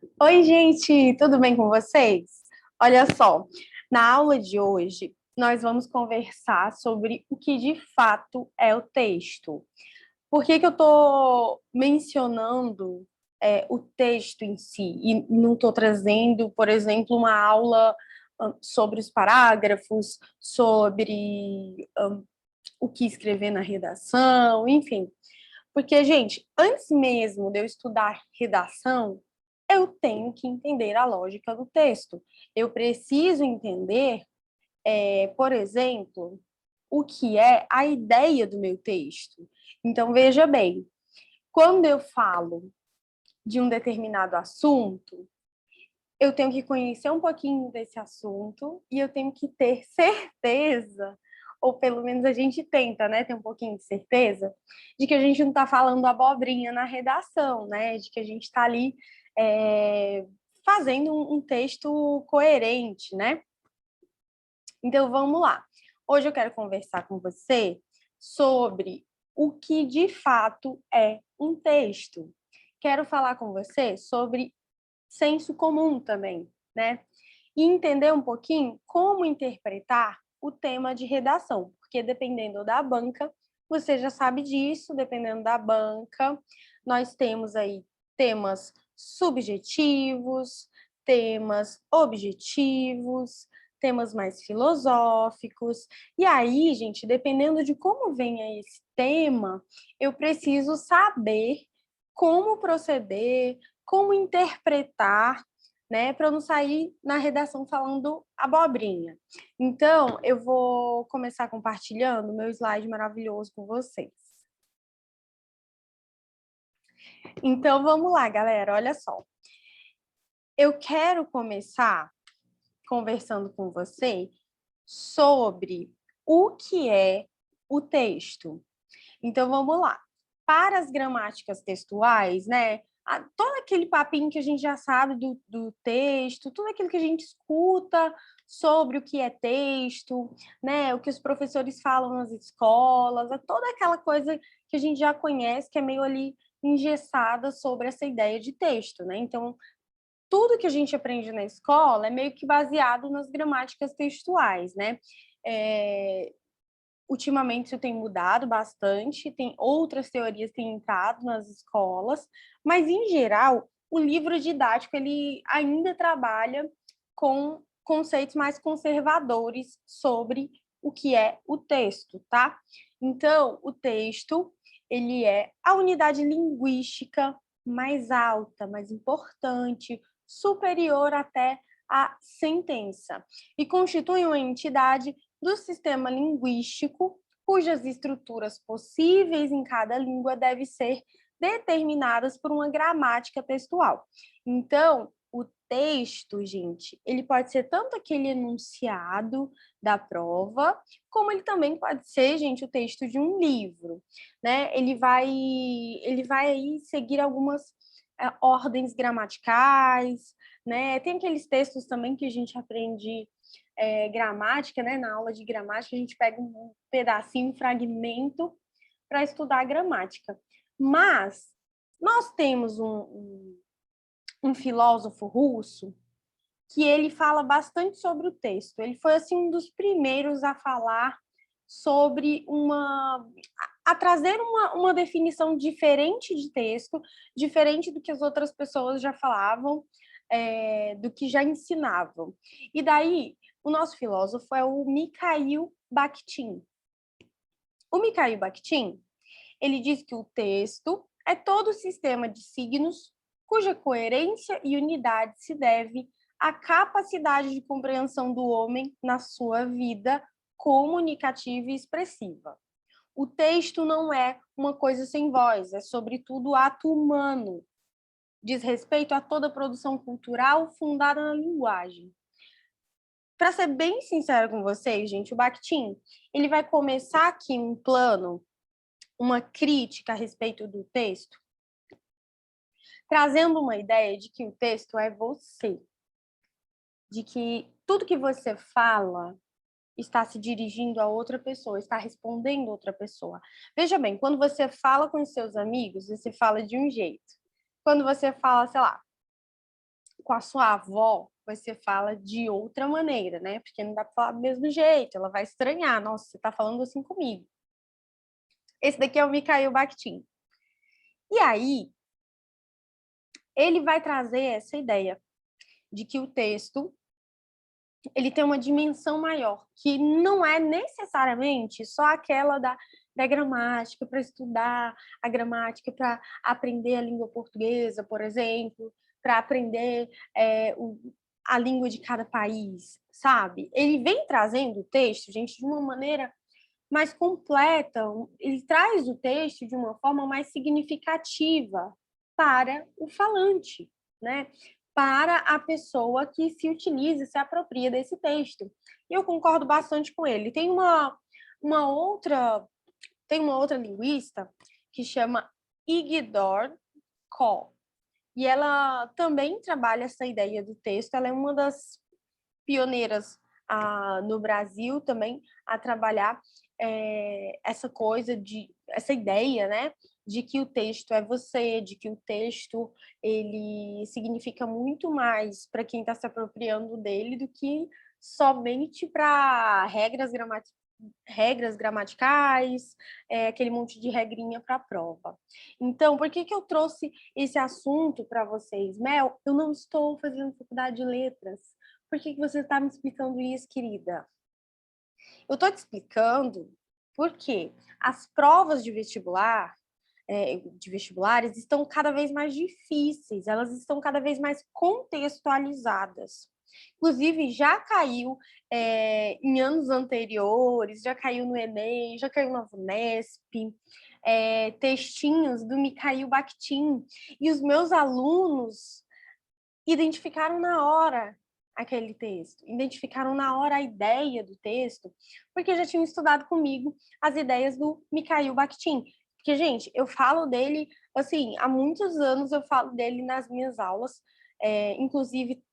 Oi, gente, tudo bem com vocês? Olha só, na aula de hoje nós vamos conversar sobre o que de fato é o texto. Por que que eu estou mencionando o texto em si e não estou trazendo, por exemplo, uma aula sobre os parágrafos, sobre o que escrever na redação, enfim. Porque, gente, antes mesmo de eu estudar redação, eu tenho que entender a lógica do texto. Eu preciso entender, por exemplo, o que é a ideia do meu texto. Então, veja bem, quando eu falo de um determinado assunto, eu tenho que conhecer um pouquinho desse assunto e eu tenho que ter certeza, ou pelo menos a gente tenta, né, ter um pouquinho de certeza, de que a gente não está falando abobrinha na redação, né, de que a gente está ali é, fazendo um texto coerente, né? Então vamos lá. Hoje eu quero conversar com você sobre o que de fato é um texto. Quero falar com você sobre senso comum também, né? E entender um pouquinho como interpretar o tema de redação, porque dependendo da banca, você já sabe disso, dependendo da banca, nós temos aí temas subjetivos, temas objetivos, temas mais filosóficos. E aí, gente, dependendo de como venha esse tema, eu preciso saber como proceder, como interpretar, né, para eu não sair na redação falando abobrinha. Então, eu vou começar compartilhando meu slide maravilhoso com vocês. Então, vamos lá, galera, olha só. Eu quero começar conversando com você sobre o que é o texto. Então, vamos lá. Para as gramáticas textuais, né? Todo aquele papinho que a gente já sabe do texto, tudo aquilo que a gente escuta sobre o que é texto, né? O que os professores falam nas escolas, toda aquela coisa que a gente já conhece, que é meio ali engessada sobre essa ideia de texto, né? Então, tudo que a gente aprende na escola é meio que baseado nas gramáticas textuais, né? É, ultimamente isso tem mudado bastante, tem outras teorias que têm entrado nas escolas, mas em geral o livro didático ele ainda trabalha com conceitos mais conservadores sobre o que é o texto, tá? Então, o texto, ele é a unidade linguística mais alta, mais importante, superior até à sentença, e constitui uma entidade do sistema linguístico, cujas estruturas possíveis em cada língua devem ser determinadas por uma gramática textual. Então, o texto, gente, ele pode ser tanto aquele enunciado da prova, como ele também pode ser, gente, o texto de um livro, né? Ele vai aí seguir algumas ordens gramaticais, né? Tem aqueles textos também que a gente aprende gramática, né? Na aula de gramática, a gente pega um pedacinho, um fragmento para estudar a gramática. Mas nós temos um filósofo russo que ele fala bastante sobre o texto. Ele foi assim um dos primeiros a falar sobre a trazer uma definição diferente de texto, diferente do que as outras pessoas já falavam, do que já ensinavam. E daí, o nosso filósofo é o Mikhail Bakhtin. O Mikhail Bakhtin, ele diz que o texto é todo o sistema de signos cuja coerência e unidade se deve à capacidade de compreensão do homem na sua vida comunicativa e expressiva. O texto não é uma coisa sem voz, é sobretudo ato humano. Diz respeito a toda produção cultural fundada na linguagem. Para ser bem sincero com vocês, gente, o Bakhtin, ele vai começar aqui um plano, uma crítica a respeito do texto, trazendo uma ideia de que o texto é você, de que tudo que você fala está se dirigindo a outra pessoa, está respondendo a outra pessoa. Veja bem, quando você fala com os seus amigos, você fala de um jeito. Quando você fala, sei lá, com a sua avó, você fala de outra maneira, né? Porque não dá para falar do mesmo jeito, ela vai estranhar. Nossa, você está falando assim comigo. Esse daqui é o Mikhail Bakhtin. E aí, ele vai trazer essa ideia de que o texto ele tem uma dimensão maior, que não é necessariamente só aquela da gramática, para estudar a gramática, para aprender a língua portuguesa, por exemplo, para aprender a língua de cada país, sabe? Ele vem trazendo o texto, gente, de uma maneira mais completa, ele traz o texto de uma forma mais significativa para o falante, né? Para a pessoa que se utiliza, se apropria desse texto. E eu concordo bastante com ele. Uma outra linguista que chama Igor Koh, e ela também trabalha essa ideia do texto. Ela é uma das pioneiras no Brasil também a trabalhar essa ideia, né, de que o texto é você, de que o texto ele significa muito mais para quem está se apropriando dele do que somente para regras gramaticais, aquele monte de regrinha para a prova. Então, por que eu trouxe esse assunto para vocês? Mel, eu não estou fazendo faculdade de letras. Por que você está me explicando isso, querida? Eu estou te explicando porque as provas de vestibulares estão cada vez mais difíceis, elas estão cada vez mais contextualizadas. Inclusive, já caiu em anos anteriores, já caiu no Enem, já caiu na VUNESP, textinhos do Mikhail Bakhtin. E os meus alunos identificaram na hora aquele texto, identificaram na hora a ideia do texto, porque já tinham estudado comigo as ideias do Mikhail Bakhtin. Porque, gente, eu falo dele, assim, há muitos anos eu falo dele nas minhas aulas, inclusive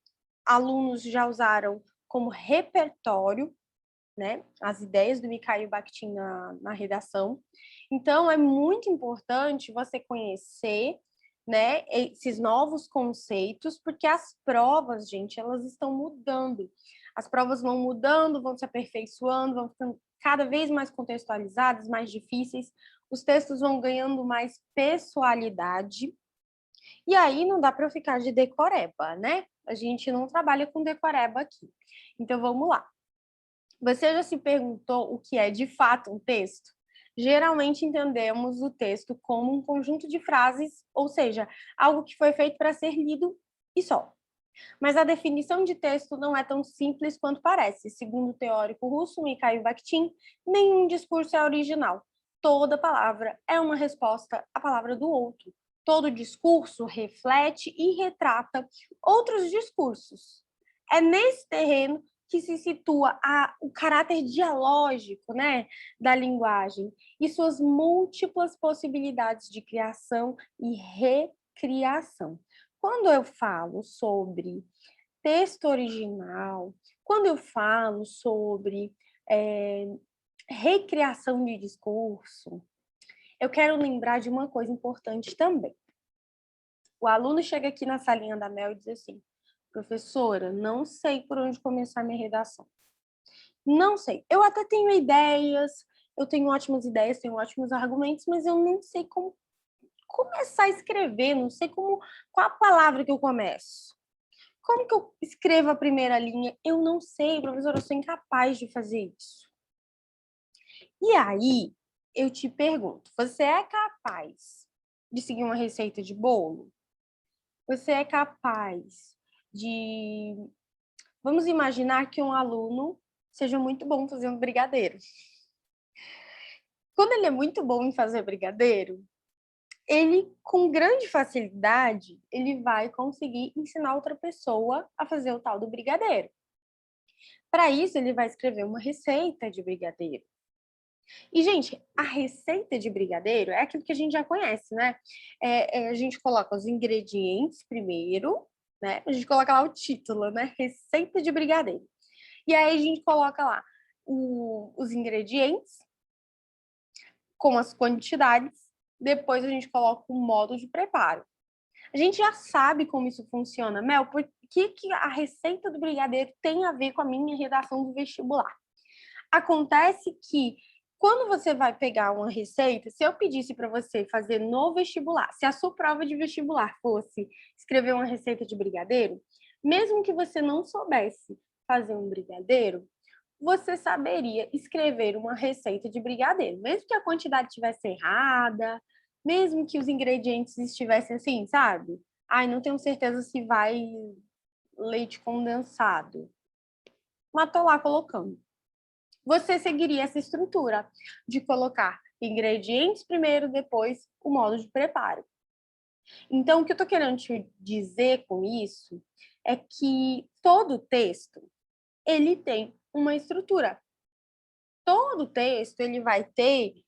alunos já usaram como repertório, né, as ideias do Mikhail Bakhtin na redação. Então, é muito importante você conhecer, né, esses novos conceitos, porque as provas, gente, elas estão mudando. As provas vão mudando, vão se aperfeiçoando, vão ficando cada vez mais contextualizadas, mais difíceis. Os textos vão ganhando mais pessoalidade. E aí não dá para eu ficar de decoreba, né? A gente não trabalha com decoreba aqui. Então, vamos lá. Você já se perguntou o que é de fato um texto? Geralmente entendemos o texto como um conjunto de frases, ou seja, algo que foi feito para ser lido e só. Mas a definição de texto não é tão simples quanto parece. Segundo o teórico russo Mikhail Bakhtin, nenhum discurso é original. Toda palavra é uma resposta à palavra do outro. Todo discurso reflete e retrata outros discursos. É nesse terreno que se situa o caráter dialógico, né, da linguagem e suas múltiplas possibilidades de criação e recriação. Quando eu falo sobre texto original, quando eu falo sobre recriação de discurso, eu quero lembrar de uma coisa importante também. O aluno chega aqui na salinha da Mel e diz assim: professora, não sei por onde começar minha redação. Não sei. Eu até tenho ideias, eu tenho ótimas ideias, tenho ótimos argumentos, mas eu não sei como começar a escrever, não sei qual a palavra que eu começo. Como que eu escrevo a primeira linha? Eu não sei, professora, eu sou incapaz de fazer isso. E aí, eu te pergunto, você é capaz de seguir uma receita de bolo? Você é capaz de... Vamos imaginar que um aluno seja muito bom fazendo brigadeiro. Quando ele é muito bom em fazer brigadeiro, ele, com grande facilidade, ele vai conseguir ensinar outra pessoa a fazer o tal do brigadeiro. Para isso, ele vai escrever uma receita de brigadeiro. E, gente, a receita de brigadeiro é aquilo que a gente já conhece, né? A gente coloca os ingredientes primeiro, né? A gente coloca lá o título, né? Receita de brigadeiro. E aí a gente coloca lá os ingredientes com as quantidades. Depois a gente coloca o modo de preparo. A gente já sabe como isso funciona. Mel, por que a receita do brigadeiro tem a ver com a minha redação do vestibular? Acontece que quando você vai pegar uma receita, se eu pedisse para você fazer no vestibular, se a sua prova de vestibular fosse escrever uma receita de brigadeiro, mesmo que você não soubesse fazer um brigadeiro, você saberia escrever uma receita de brigadeiro, mesmo que a quantidade estivesse errada, mesmo que os ingredientes estivessem assim, sabe? Ai, não tenho certeza se vai leite condensado. Mas tô lá colocando. Você seguiria essa estrutura de colocar ingredientes primeiro, depois o modo de preparo. Então, o que eu estou querendo te dizer com isso é que todo texto ele tem uma estrutura. Todo texto ele vai ter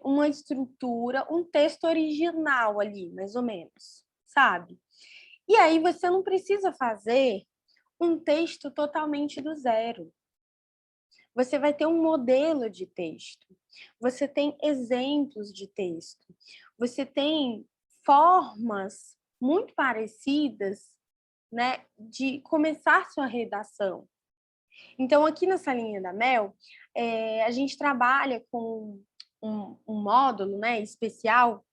uma estrutura, um texto original ali, mais ou menos, sabe? E aí você não precisa fazer um texto totalmente do zero. Você vai ter um modelo de texto, você tem exemplos de texto, você tem formas muito parecidas, né, de começar sua redação. Então, aqui nessa linha da Mel, a gente trabalha com um módulo, né, especial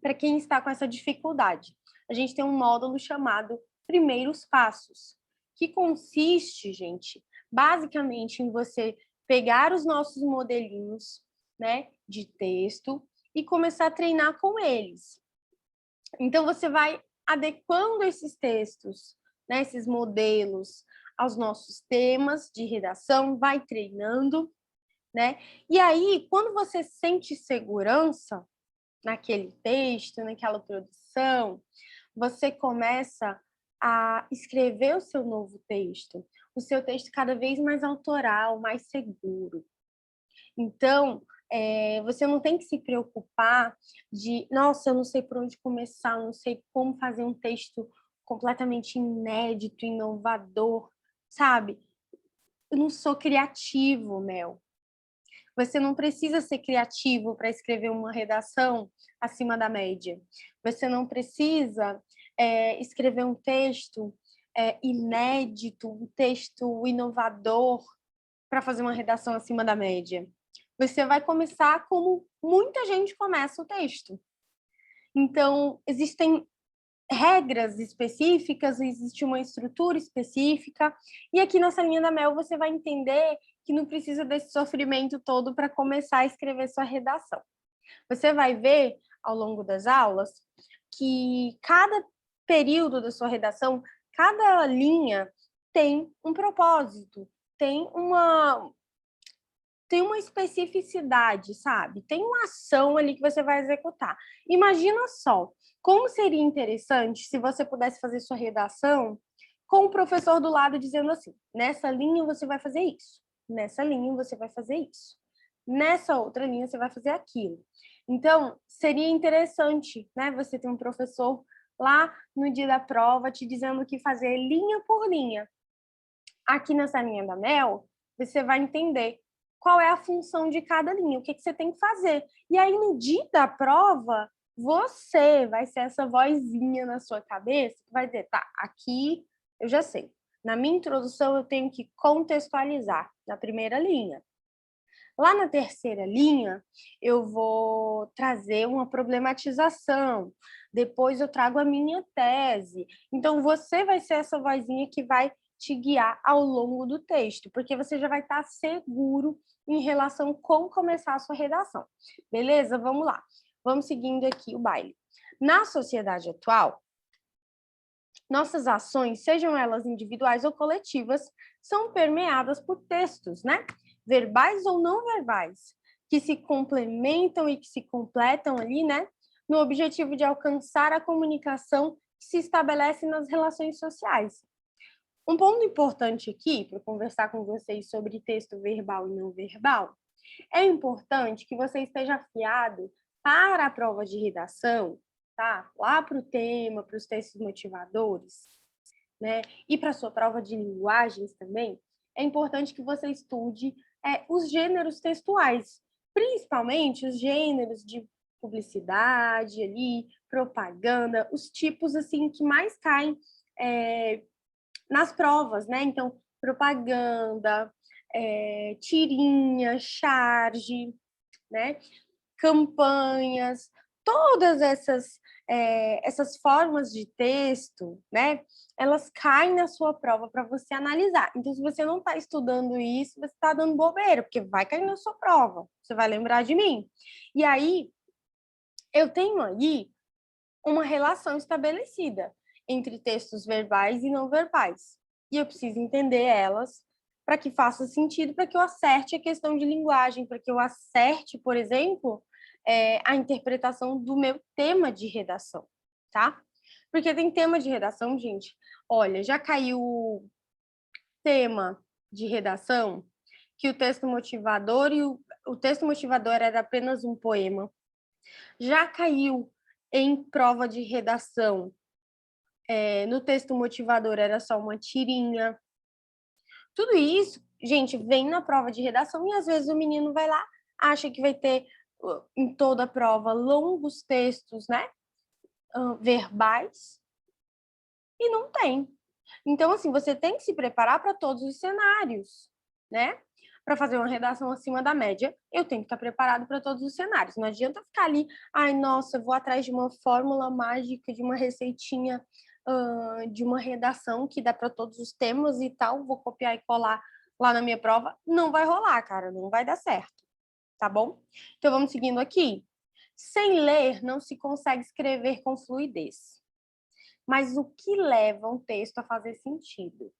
para quem está com essa dificuldade. A gente tem um módulo chamado Primeiros Passos, que consiste, gente, basicamente em você pegar os nossos modelinhos, né, de texto e começar a treinar com eles. Então, você vai adequando esses textos, né, esses modelos, aos nossos temas de redação, vai treinando, né? E aí, quando você sente segurança naquele texto, naquela produção, você começa a escrever o seu novo texto, o seu texto cada vez mais autoral, mais seguro. Então, você não tem que se preocupar de, nossa, eu não sei por onde começar, eu não sei como fazer um texto completamente inédito, inovador, sabe? Eu não sou criativo, Mel. Você não precisa ser criativo para escrever uma redação acima da média. Você não precisa escrever um texto inédito, um texto inovador para fazer uma redação acima da média. Você vai começar como muita gente começa o texto. Então, existem regras específicas, existe uma estrutura específica, e aqui nessa linha da Mel você vai entender que não precisa desse sofrimento todo para começar a escrever sua redação. Você vai ver ao longo das aulas que cada período da sua redação, cada linha tem um propósito, tem uma especificidade, sabe? Tem uma ação ali que você vai executar. Imagina só, como seria interessante se você pudesse fazer sua redação com o professor do lado dizendo assim: nessa linha você vai fazer isso, nessa linha você vai fazer isso, nessa outra linha você vai fazer aquilo. Então, seria interessante, né, você ter um professor lá no dia da prova te dizendo o que fazer linha por linha. Aqui nessa linha da Mel, você vai entender qual é a função de cada linha, o que você tem que fazer. E aí, no dia da prova, você vai ser essa vozinha na sua cabeça que vai dizer, tá, aqui eu já sei. Na minha introdução, eu tenho que contextualizar na primeira linha. Lá na terceira linha, eu vou trazer uma problematização. Depois eu trago a minha tese. Então, você vai ser essa vozinha que vai te guiar ao longo do texto, porque você já vai estar seguro em relação com começar a sua redação. Beleza? Vamos lá. Vamos seguindo aqui o baile. Na sociedade atual, nossas ações, sejam elas individuais ou coletivas, são permeadas por textos, né? Verbais ou não verbais, que se complementam e que se completam ali, né? No objetivo de alcançar a comunicação que se estabelece nas relações sociais. Um ponto importante aqui, para conversar com vocês sobre texto verbal e não verbal, é importante que você esteja afiado para a prova de redação, tá? Lá para o tema, para os textos motivadores, né? E para a sua prova de linguagens também, é importante que você estude os gêneros textuais, principalmente os gêneros de publicidade ali, propaganda, os tipos assim que mais caem nas provas, né? Então, propaganda, tirinha, charge, né? Campanhas, todas essas formas de texto, né? Elas caem na sua prova para você analisar. Então, se você não está estudando isso, você está dando bobeira, porque vai cair na sua prova. Você vai lembrar de mim. E aí, eu tenho aí uma relação estabelecida entre textos verbais e não verbais. E eu preciso entender elas para que faça sentido, para que eu acerte a questão de linguagem, para que eu acerte, por exemplo, a interpretação do meu tema de redação, tá? Porque tem tema de redação, gente. Olha, já caiu tema de redação que o texto motivador e o texto motivador era apenas um poema. Já caiu em prova de redação, no texto motivador era só uma tirinha. Tudo isso, gente, vem na prova de redação e às vezes o menino vai lá, acha que vai ter em toda a prova longos textos, né? Verbais, e não tem. Então, assim, você tem que se preparar para todos os cenários, né? Para fazer uma redação acima da média, eu tenho que estar preparado para todos os cenários. Não adianta ficar ali, ai, nossa, eu vou atrás de uma fórmula mágica, de uma receitinha, de uma redação que dá para todos os temas e tal, vou copiar e colar lá na minha prova. Não vai rolar, cara, não vai dar certo, tá bom? Então, vamos seguindo aqui. Sem ler, não se consegue escrever com fluidez. Mas o que leva um texto a fazer sentido?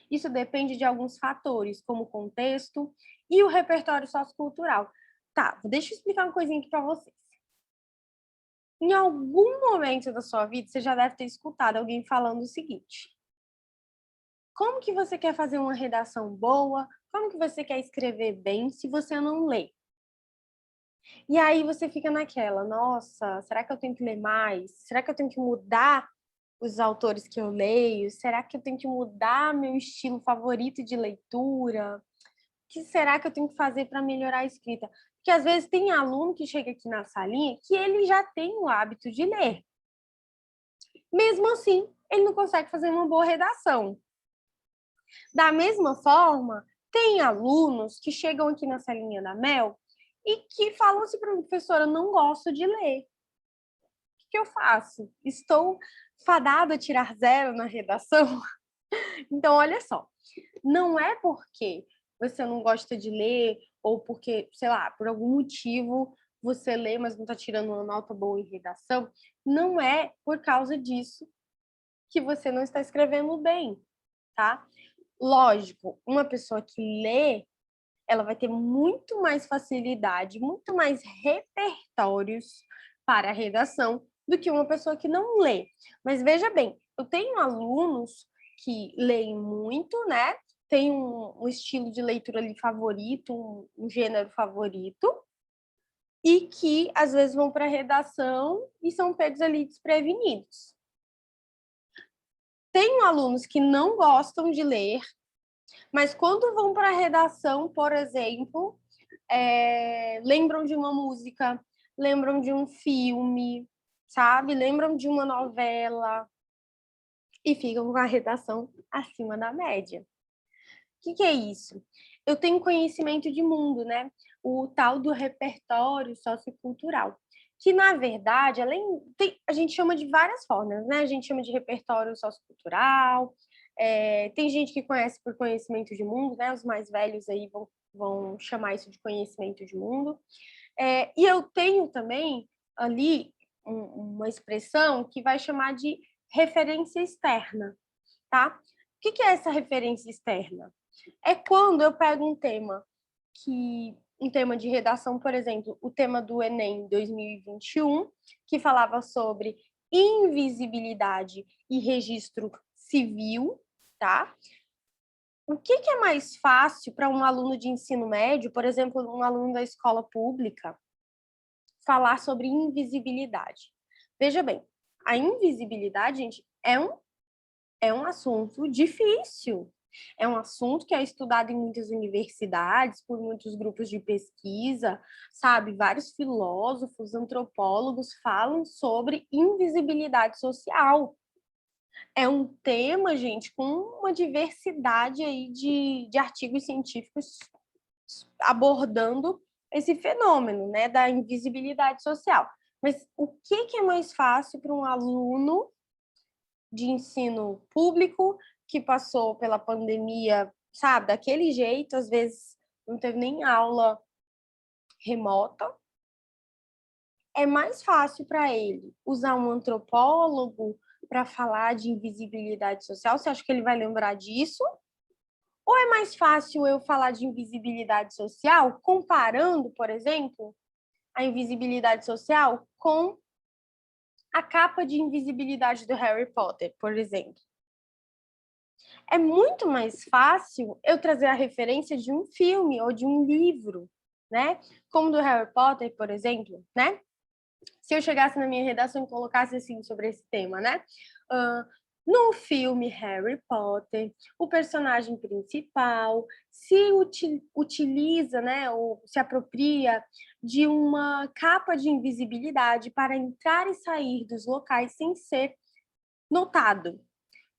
Isso depende de alguns fatores, como o contexto e o repertório sociocultural. Tá, deixa eu explicar uma coisinha aqui para vocês. Em algum momento da sua vida, você já deve ter escutado alguém falando o seguinte: como que você quer fazer uma redação boa? Como que você quer escrever bem se você não lê? E aí você fica naquela, nossa, será que eu tenho que ler mais? Será que eu tenho que mudar os autores que eu leio? Será que eu tenho que mudar meu estilo favorito de leitura? O que será que eu tenho que fazer para melhorar a escrita? Porque às vezes tem aluno que chega aqui na salinha que ele já tem o hábito de ler. Mesmo assim, ele não consegue fazer uma boa redação. Da mesma forma, tem alunos que chegam aqui na salinha da Mel e que falam assim para a professora: eu não gosto de ler. O que eu faço? Estou fadada a tirar zero na redação? Então, olha só, não é porque você não gosta de ler ou porque, sei lá, por algum motivo você lê, mas não está tirando uma nota boa em redação, não é por causa disso que você não está escrevendo bem, tá? Lógico, uma pessoa que lê, ela vai ter muito mais facilidade, muito mais repertórios para a redação do que uma pessoa que não lê. Mas veja bem, eu tenho alunos que leem muito, né? Tem um estilo de leitura ali favorito, um gênero favorito, e que às vezes vão para a redação e são pegos ali desprevenidos. Tenho alunos que não gostam de ler, mas quando vão para a redação, por exemplo, lembram de uma música, lembram de um filme, sabe? Lembram de uma novela e ficam com a redação acima da média. O que é isso? Eu tenho conhecimento de mundo, né? O tal do repertório sociocultural, que na verdade, a gente chama de várias formas, né? A gente chama de repertório sociocultural, tem gente que conhece por conhecimento de mundo, né? Os mais velhos aí vão chamar isso de conhecimento de mundo. E eu tenho também ali uma expressão que vai chamar de referência externa, tá? O que é essa referência externa? É quando eu pego um tema de redação, por exemplo, o tema do Enem 2021, que falava sobre invisibilidade e registro civil, tá? O que é mais fácil para um aluno de ensino médio, por exemplo, um aluno da escola pública, falar sobre invisibilidade? Veja bem, a invisibilidade, gente, é um assunto difícil, É um assunto que é estudado em muitas universidades, por muitos grupos de pesquisa, sabe? Vários filósofos, antropólogos falam sobre invisibilidade social. É um tema, gente, com uma diversidade aí de artigos científicos abordando esse fenômeno, né, da invisibilidade social. Mas o que é mais fácil para um aluno de ensino público que passou pela pandemia, sabe, daquele jeito, às vezes não teve nem aula remota? É mais fácil para ele usar um antropólogo para falar de invisibilidade social? Você acha que ele vai lembrar disso? Ou é mais fácil eu falar de invisibilidade social comparando, por exemplo, a invisibilidade social com a capa de invisibilidade do Harry Potter, por exemplo? É muito mais fácil eu trazer a referência de um filme ou de um livro, né? Como do Harry Potter, por exemplo, né? Se eu chegasse na minha redação e colocasse assim sobre esse tema, né? No filme Harry Potter, o personagem principal se utiliza, né, ou se apropria de uma capa de invisibilidade para entrar e sair dos locais sem ser notado.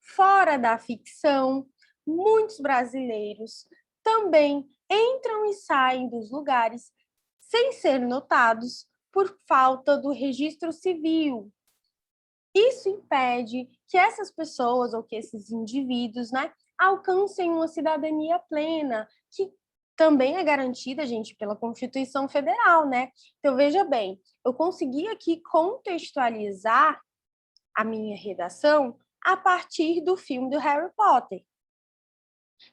Fora da ficção, muitos brasileiros também entram e saem dos lugares sem ser notados por falta do registro civil. Isso impede que essas pessoas ou que esses indivíduos, né, alcancem uma cidadania plena, que também é garantida, gente, pela Constituição Federal, né? Então, veja bem, eu consegui aqui contextualizar a minha redação a partir do filme do Harry Potter.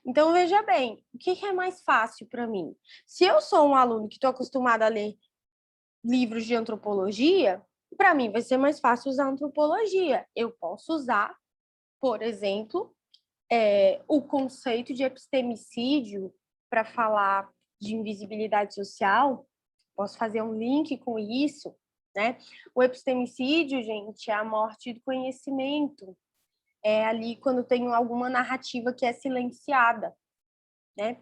Então, veja bem, o que é mais fácil para mim? Se eu sou um aluno que estou acostumado a ler livros de antropologia, para mim vai ser mais fácil usar antropologia. Eu posso usar, por exemplo, o conceito de epistemicídio para falar de invisibilidade social. Posso fazer um link com isso, né? O epistemicídio, gente, é a morte do conhecimento. É ali quando tem alguma narrativa que é silenciada, né?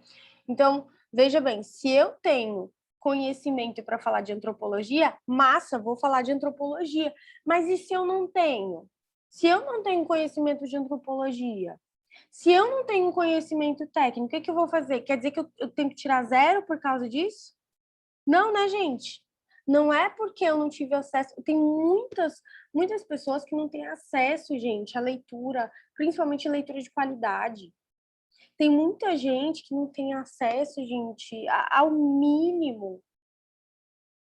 Então, veja bem, se eu tenho conhecimento para falar de antropologia, massa, vou falar de antropologia. Mas e se eu não tenho? Se eu não tenho conhecimento de antropologia, se eu não tenho conhecimento técnico, o que eu vou fazer? Quer dizer que eu tenho que tirar zero por causa disso? Não, né, gente? Não é porque eu não tive acesso. Tem muitas pessoas que não têm acesso, gente, à leitura, principalmente leitura de qualidade. Tem muita gente que não tem acesso, gente, ao mínimo.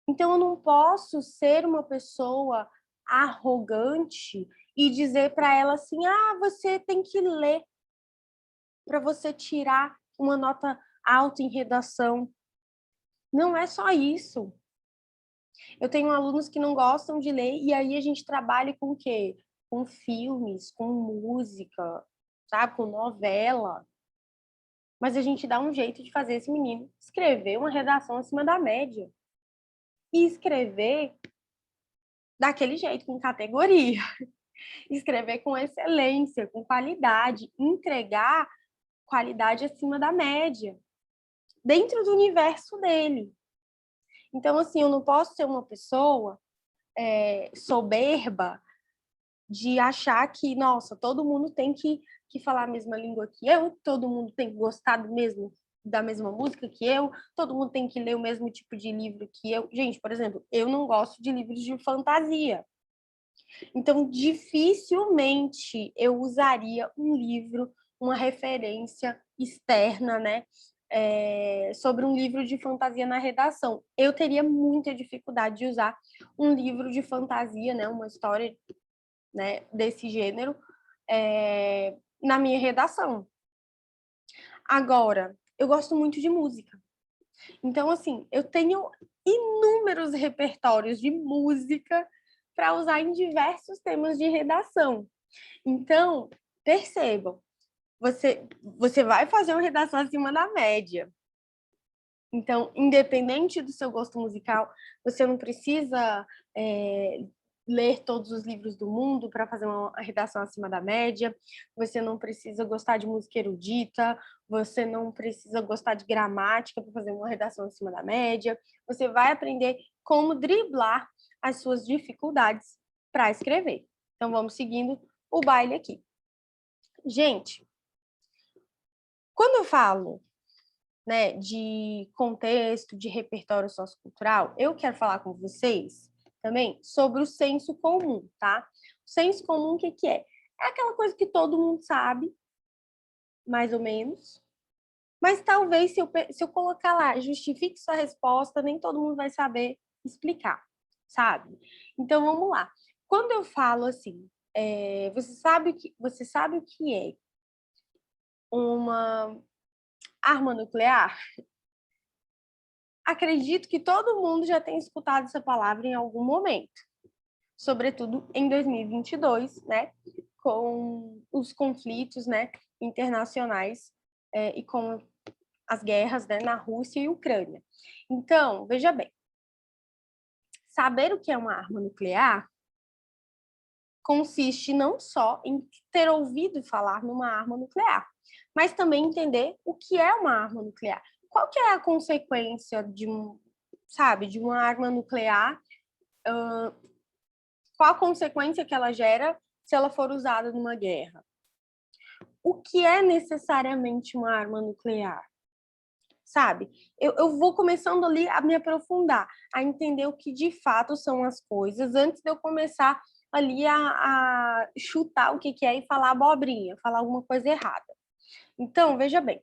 Então, eu não posso ser uma pessoa arrogante e dizer para ela assim: ah, você tem que ler para você tirar uma nota alta em redação. Não é só isso. Eu tenho alunos que não gostam de ler e aí a gente trabalha com o quê? Com filmes, com música, sabe? Com novela. Mas a gente dá um jeito de fazer esse menino escrever uma redação acima da média. E escrever daquele jeito, com categoria. Escrever com excelência, com qualidade. Entregar qualidade acima da média. Dentro do universo dele. Então, assim, eu não posso ser uma pessoa soberba de achar que, nossa, todo mundo tem que falar a mesma língua que eu, todo mundo tem que gostar da mesma música que eu, todo mundo tem que ler o mesmo tipo de livro que eu. Gente, por exemplo, eu não gosto de livros de fantasia. Então, dificilmente eu usaria um livro, uma referência externa, né? Sobre um livro de fantasia na redação. Eu teria muita dificuldade de usar um livro de fantasia, né? Uma história, né, desse gênero, na minha redação. Agora, eu gosto muito de música. Então, assim, eu tenho inúmeros repertórios de música para usar em diversos temas de redação. Então, percebam, você vai fazer uma redação acima da média. Então, independente do seu gosto musical, você não precisa ler todos os livros do mundo para fazer uma redação acima da média, você não precisa gostar de música erudita, você não precisa gostar de gramática para fazer uma redação acima da média, você vai aprender como driblar as suas dificuldades para escrever. Então, vamos seguindo o baile aqui. Gente, quando eu falo, né, de contexto, de repertório sociocultural, eu quero falar com vocês também sobre o senso comum, tá? O senso comum, o que que é? É aquela coisa que todo mundo sabe, mais ou menos, mas talvez se eu colocar lá, justifique sua resposta, nem todo mundo vai saber explicar, sabe? Então, vamos lá. Quando eu falo assim, você sabe o que é uma arma nuclear? Acredito que todo mundo já tenha escutado essa palavra em algum momento, sobretudo em 2022, né, com os conflitos, né, internacionais e com as guerras, né, na Rússia e Ucrânia. Então, veja bem, saber o que é uma arma nuclear consiste não só em ter ouvido falar numa arma nuclear, mas também entender o que é uma arma nuclear. Qual que é a consequência de de uma arma nuclear? Qual a consequência que ela gera se ela for usada numa guerra? O que é necessariamente uma arma nuclear? Sabe? Eu vou começando ali a me aprofundar, a entender o que de fato são as coisas, antes de eu começar ali a chutar o que é e falar abobrinha, falar alguma coisa errada. Então, veja bem,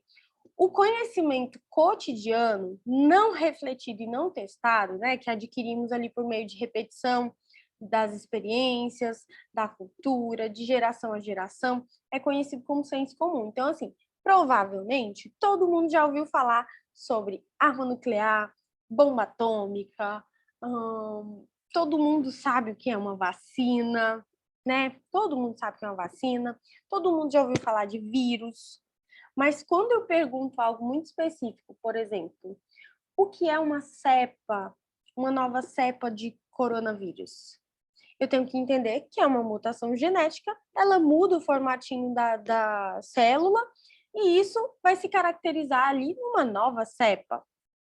o conhecimento cotidiano, não refletido e não testado, né, que adquirimos ali por meio de repetição das experiências, da cultura, de geração a geração, é conhecido como senso comum. Então, assim, provavelmente, todo mundo já ouviu falar sobre arma nuclear, bomba atômica, todo mundo sabe o que é uma vacina, né? Todo mundo sabe o que é uma vacina, todo mundo já ouviu falar de vírus, mas quando eu pergunto algo muito específico, por exemplo, o que é uma cepa, uma nova cepa de coronavírus? Eu tenho que entender que é uma mutação genética, ela muda o formatinho da célula e isso vai se caracterizar ali numa nova cepa,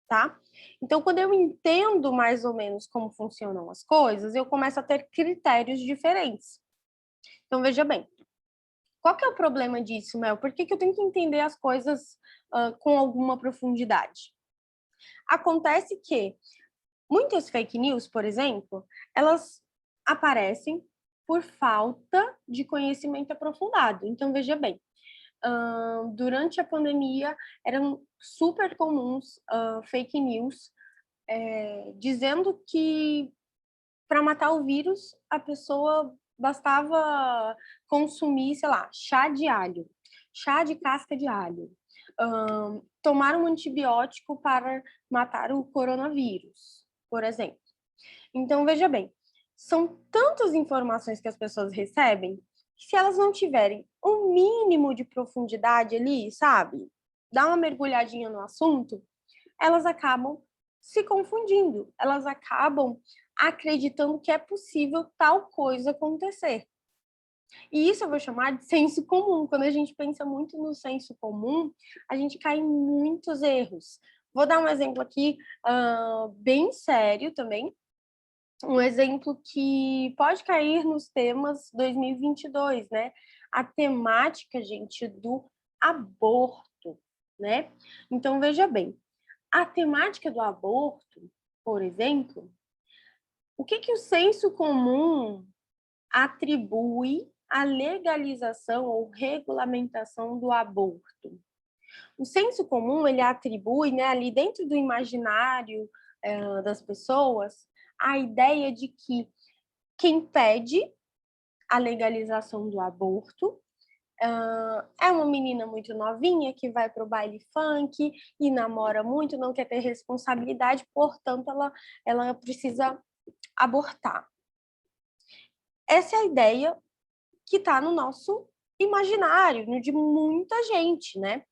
tá? Então, quando eu entendo mais ou menos como funcionam as coisas, eu começo a ter critérios diferentes. Então, veja bem, qual que é o problema disso, Mel? Por que eu tenho que entender as coisas com alguma profundidade? Acontece que muitas fake news, por exemplo, elas aparecem por falta de conhecimento aprofundado. Então, veja bem, durante a pandemia eram super comuns fake news dizendo que para matar o vírus a pessoa bastava consumir, sei lá, chá de alho, chá de casca de alho, tomar um antibiótico para matar o coronavírus, por exemplo. Então, veja bem, são tantas informações que as pessoas recebem que se elas não tiverem um mínimo de profundidade ali, sabe? Dar uma mergulhadinha no assunto, elas acabam se confundindo, elas acabam acreditando que é possível tal coisa acontecer. E isso eu vou chamar de senso comum. Quando a gente pensa muito no senso comum, a gente cai em muitos erros. Vou dar um exemplo aqui bem sério também, um exemplo que pode cair nos temas 2022, né? A temática, gente, do aborto, né? Então, veja bem, a temática do aborto, por exemplo, o que o senso comum atribui à legalização ou regulamentação do aborto? O senso comum, ele atribui, né, ali dentro do imaginário das pessoas, a ideia de que quem pede a legalização do aborto é uma menina muito novinha que vai para o baile funk e namora muito, não quer ter responsabilidade, portanto, ela precisa abortar. Essa é a ideia que está no nosso imaginário, no de muita gente, né?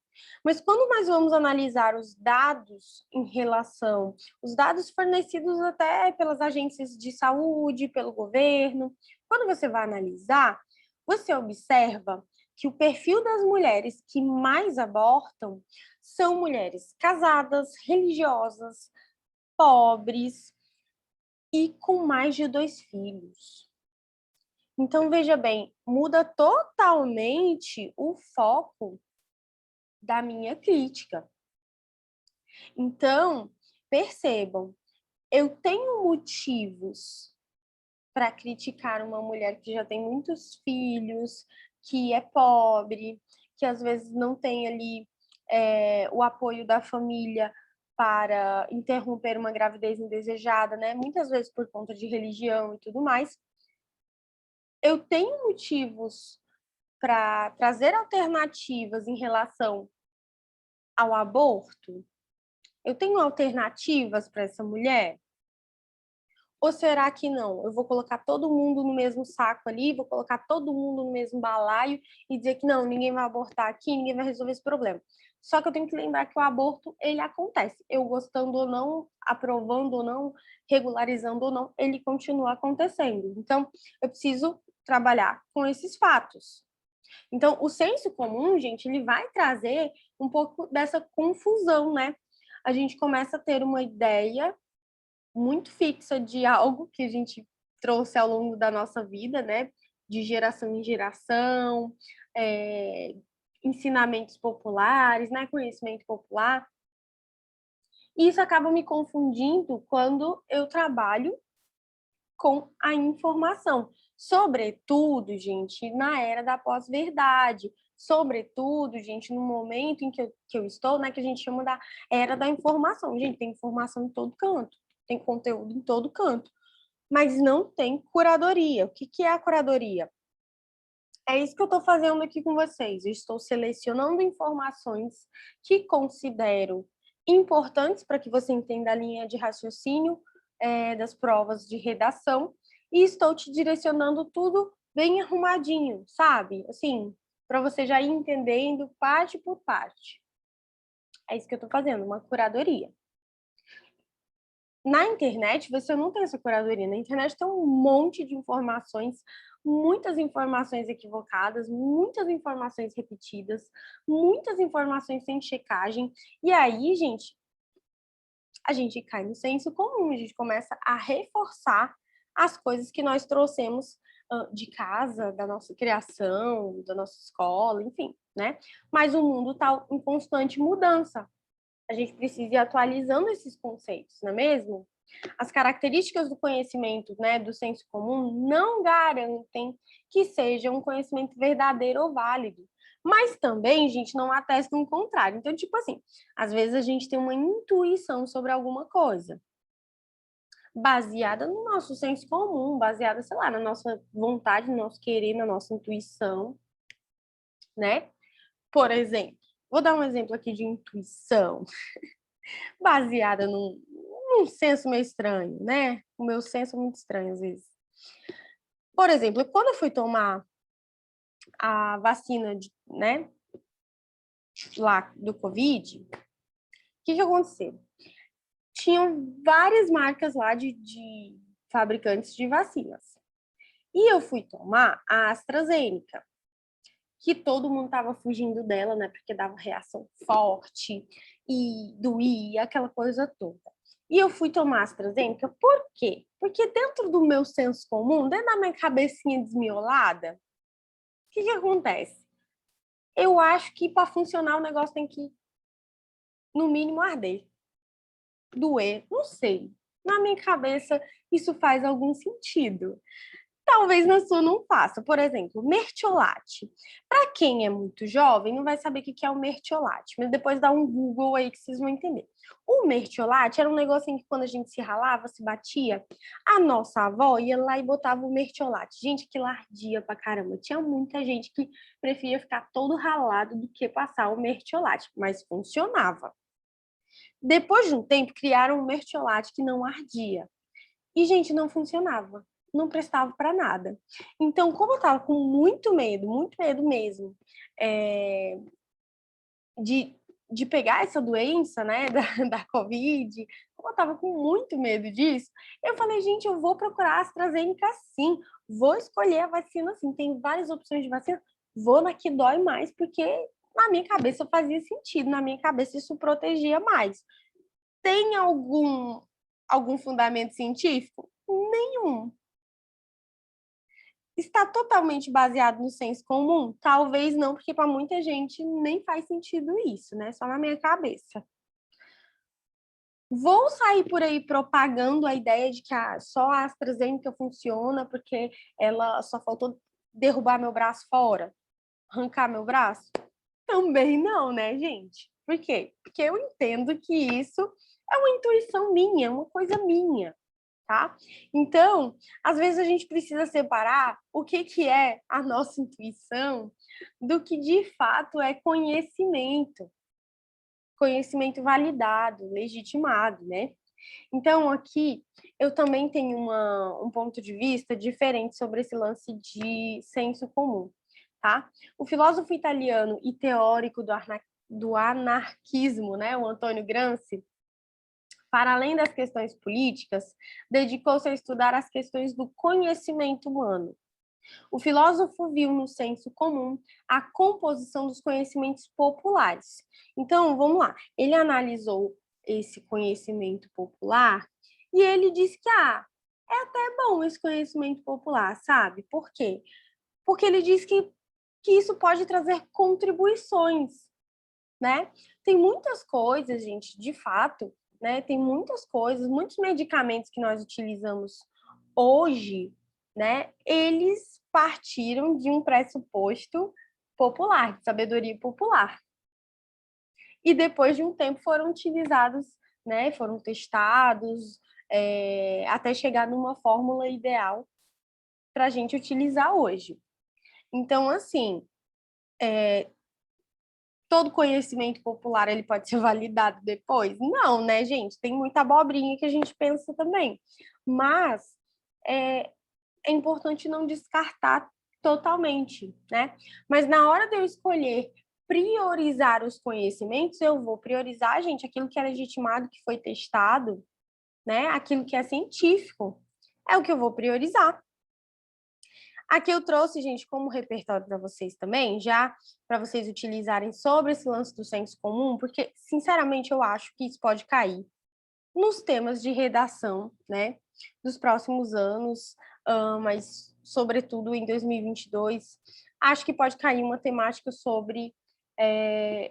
Mas quando nós vamos analisar os dados os dados fornecidos até pelas agências de saúde, pelo governo, quando você vai analisar, você observa que o perfil das mulheres que mais abortam são mulheres casadas, religiosas, pobres e com mais de 2 filhos. Então, veja bem, muda totalmente o foco da minha crítica. Então, percebam, eu tenho motivos para criticar uma mulher que já tem muitos filhos, que é pobre, que às vezes não tem ali o apoio da família para interromper uma gravidez indesejada, né? Muitas vezes por conta de religião e tudo mais. Eu tenho motivos para trazer alternativas em relação ao aborto? Eu tenho alternativas para essa mulher? Ou será que não? Eu vou colocar todo mundo no mesmo saco ali, vou colocar todo mundo no mesmo balaio e dizer que não, ninguém vai abortar aqui, ninguém vai resolver esse problema. Só que eu tenho que lembrar que o aborto, ele acontece. Eu gostando ou não, aprovando ou não, regularizando ou não, ele continua acontecendo. Então, eu preciso trabalhar com esses fatos. Então, o senso comum, gente, ele vai trazer um pouco dessa confusão, né? A gente começa a ter uma ideia muito fixa de algo que a gente trouxe ao longo da nossa vida, né? De geração em geração, ensinamentos populares, né? Conhecimento popular. E isso acaba me confundindo quando eu trabalho com a informação. Sobretudo, gente, na era da pós-verdade. Sobretudo, gente, no momento em que eu estou, né, que a gente chama da era da informação. Gente, tem informação em todo canto, tem conteúdo em todo canto, mas não tem curadoria. O que é a curadoria? É isso que eu estou fazendo aqui com vocês. Eu estou selecionando informações que considero importantes para que você entenda a linha de raciocínio das provas de redação e estou te direcionando tudo bem arrumadinho, sabe? Assim, para você já ir entendendo parte por parte. É isso que eu estou fazendo, uma curadoria. Na internet, você não tem essa curadoria. Na internet tem um monte de informações, muitas informações equivocadas, muitas informações repetidas, muitas informações sem checagem. E aí, gente, a gente cai no senso comum, a gente começa a reforçar as coisas que nós trouxemos de casa, da nossa criação, da nossa escola, enfim, né? Mas o mundo está em constante mudança. A gente precisa ir atualizando esses conceitos, não é mesmo? As características do conhecimento, né, do senso comum, não garantem que seja um conhecimento verdadeiro ou válido. Mas também, gente, não atestam o contrário. Então, tipo assim, às vezes a gente tem uma intuição sobre alguma coisa, baseada no nosso senso comum, baseada, sei lá, na nossa vontade, no nosso querer, na nossa intuição, né? Por exemplo, vou dar um exemplo aqui de intuição, baseada num senso meio estranho, né? O meu senso é muito estranho às vezes. Por exemplo, quando eu fui tomar a vacina, né, lá do Covid, o que aconteceu? Tinham várias marcas lá de fabricantes de vacinas. E eu fui tomar a AstraZeneca, que todo mundo estava fugindo dela, né, porque dava reação forte e doía, aquela coisa toda. E eu fui tomar AstraZeneca, por quê? Porque dentro do meu senso comum, dentro da minha cabecinha desmiolada, o que acontece? Eu acho que para funcionar o negócio tem que, no mínimo, arder, doer, não sei. Na minha cabeça, isso faz algum sentido. Talvez na sua não faça. Por exemplo, mertiolate. Para quem é muito jovem, não vai saber o que é o mertiolate, mas depois dá um Google aí que vocês vão entender. O mertiolate era um negocinho que quando a gente se ralava, se batia, a nossa avó ia lá e botava o mertiolate. Gente, que lardia pra caramba. Tinha muita gente que preferia ficar todo ralado do que passar o mertiolate, mas funcionava. Depois de um tempo, criaram um mertiolate que não ardia. E, gente, não funcionava. Não prestava para nada. Então, como eu estava com muito medo mesmo, de pegar essa doença, né, da Covid, como eu estava com muito medo disso, eu falei, gente, eu vou procurar a AstraZeneca sim, vou escolher a vacina sim, tem várias opções de vacina, vou na que dói mais, porque na minha cabeça fazia sentido, na minha cabeça isso protegia mais. Tem algum fundamento científico? Nenhum. Está totalmente baseado no senso comum? Talvez não, porque para muita gente nem faz sentido isso, né? Só na minha cabeça. Vou sair por aí propagando a ideia de que só a AstraZeneca funciona porque ela só faltou derrubar meu braço fora, arrancar meu braço? Também não, né, gente? Por quê? Porque eu entendo que isso é uma intuição minha, uma coisa minha. Tá? Então, às vezes a gente precisa separar o que é a nossa intuição do que de fato é conhecimento. Conhecimento validado, legitimado, né? Então, aqui eu também tenho um ponto de vista diferente sobre esse lance de senso comum, tá? O filósofo italiano e teórico do anarquismo, né, o Antônio Gramsci, para além das questões políticas, dedicou-se a estudar as questões do conhecimento humano. O filósofo viu no senso comum a composição dos conhecimentos populares. Então, vamos lá. Ele analisou esse conhecimento popular e ele disse que é até bom esse conhecimento popular, sabe? Por quê? Porque ele diz que isso pode trazer contribuições, né? Tem muitas coisas, gente, de fato, né? Tem muitas coisas, muitos medicamentos que nós utilizamos hoje, né? Eles partiram de um pressuposto popular, de sabedoria popular. E depois de um tempo foram utilizados, né? Foram testados, até chegar numa fórmula ideal para a gente utilizar hoje. Então, assim, todo conhecimento popular ele pode ser validado depois? Não, né, gente? Tem muita abobrinha que a gente pensa também. Mas é importante não descartar totalmente, né? Mas na hora de eu escolher priorizar os conhecimentos, eu vou priorizar, gente, aquilo que é legitimado, que foi testado, né? Aquilo que é científico. É o que eu vou priorizar. Aqui eu trouxe, gente, como repertório para vocês também, já para vocês utilizarem sobre esse lance do senso comum, porque, sinceramente, eu acho que isso pode cair nos temas de redação, né, dos próximos anos, mas, sobretudo, em 2022, acho que pode cair uma temática sobre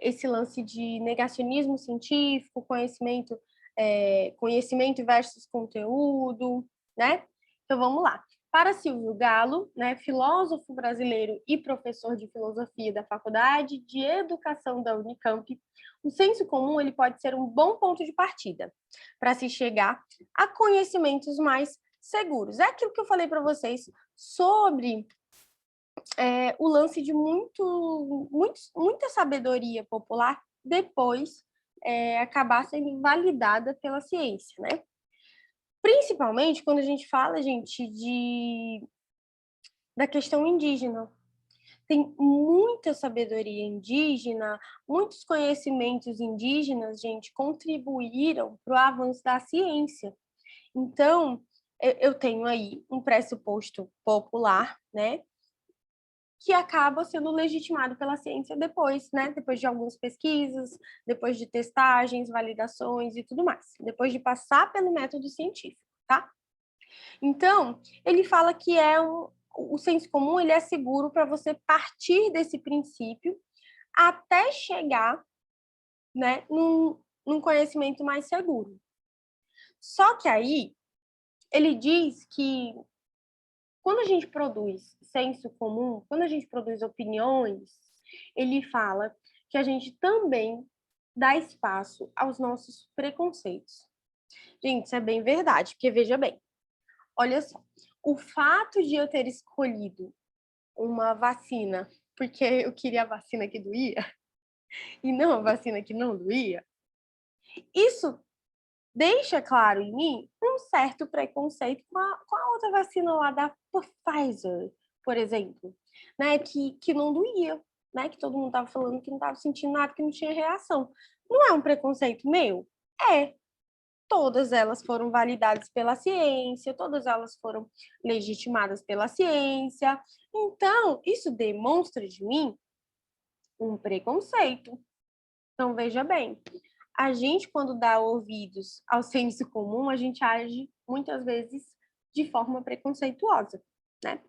esse lance de negacionismo científico, conhecimento versus conteúdo, né? Então, vamos lá. Para Silvio Galo, né, filósofo brasileiro e professor de filosofia da Faculdade de Educação da Unicamp, o senso comum ele pode ser um bom ponto de partida para se chegar a conhecimentos mais seguros. É aquilo que eu falei para vocês sobre o lance de muita sabedoria popular depois acabar sendo validada pela ciência, né? Principalmente quando a gente fala, gente, da questão indígena. Tem muita sabedoria indígena, muitos conhecimentos indígenas, gente, contribuíram para o avanço da ciência. Então, eu tenho aí um pressuposto popular, né, que acaba sendo legitimado pela ciência depois, né, depois de algumas pesquisas, depois de testagens, validações e tudo mais, depois de passar pelo método científico, tá? Então, ele fala que o senso comum ele é seguro para você partir desse princípio até chegar, né, num conhecimento mais seguro. Só que aí ele diz que quando a gente produz senso comum, quando a gente produz opiniões, ele fala que a gente também dá espaço aos nossos preconceitos. Gente, isso é bem verdade, porque veja bem, olha só, o fato de eu ter escolhido uma vacina porque eu queria a vacina que doía e não a vacina que não doía, isso deixa claro em mim um certo preconceito com a outra vacina lá da Pfizer, por exemplo, né, que não doía. né? Que todo mundo estava falando que não estava sentindo nada, que não tinha reação. Não é um preconceito meu? É. Todas elas foram validadas pela ciência, todas elas foram legitimadas pela ciência. Então, isso demonstra de mim um preconceito. Então, veja bem, a gente, quando dá ouvidos ao senso comum, a gente age muitas vezes de forma preconceituosa, né?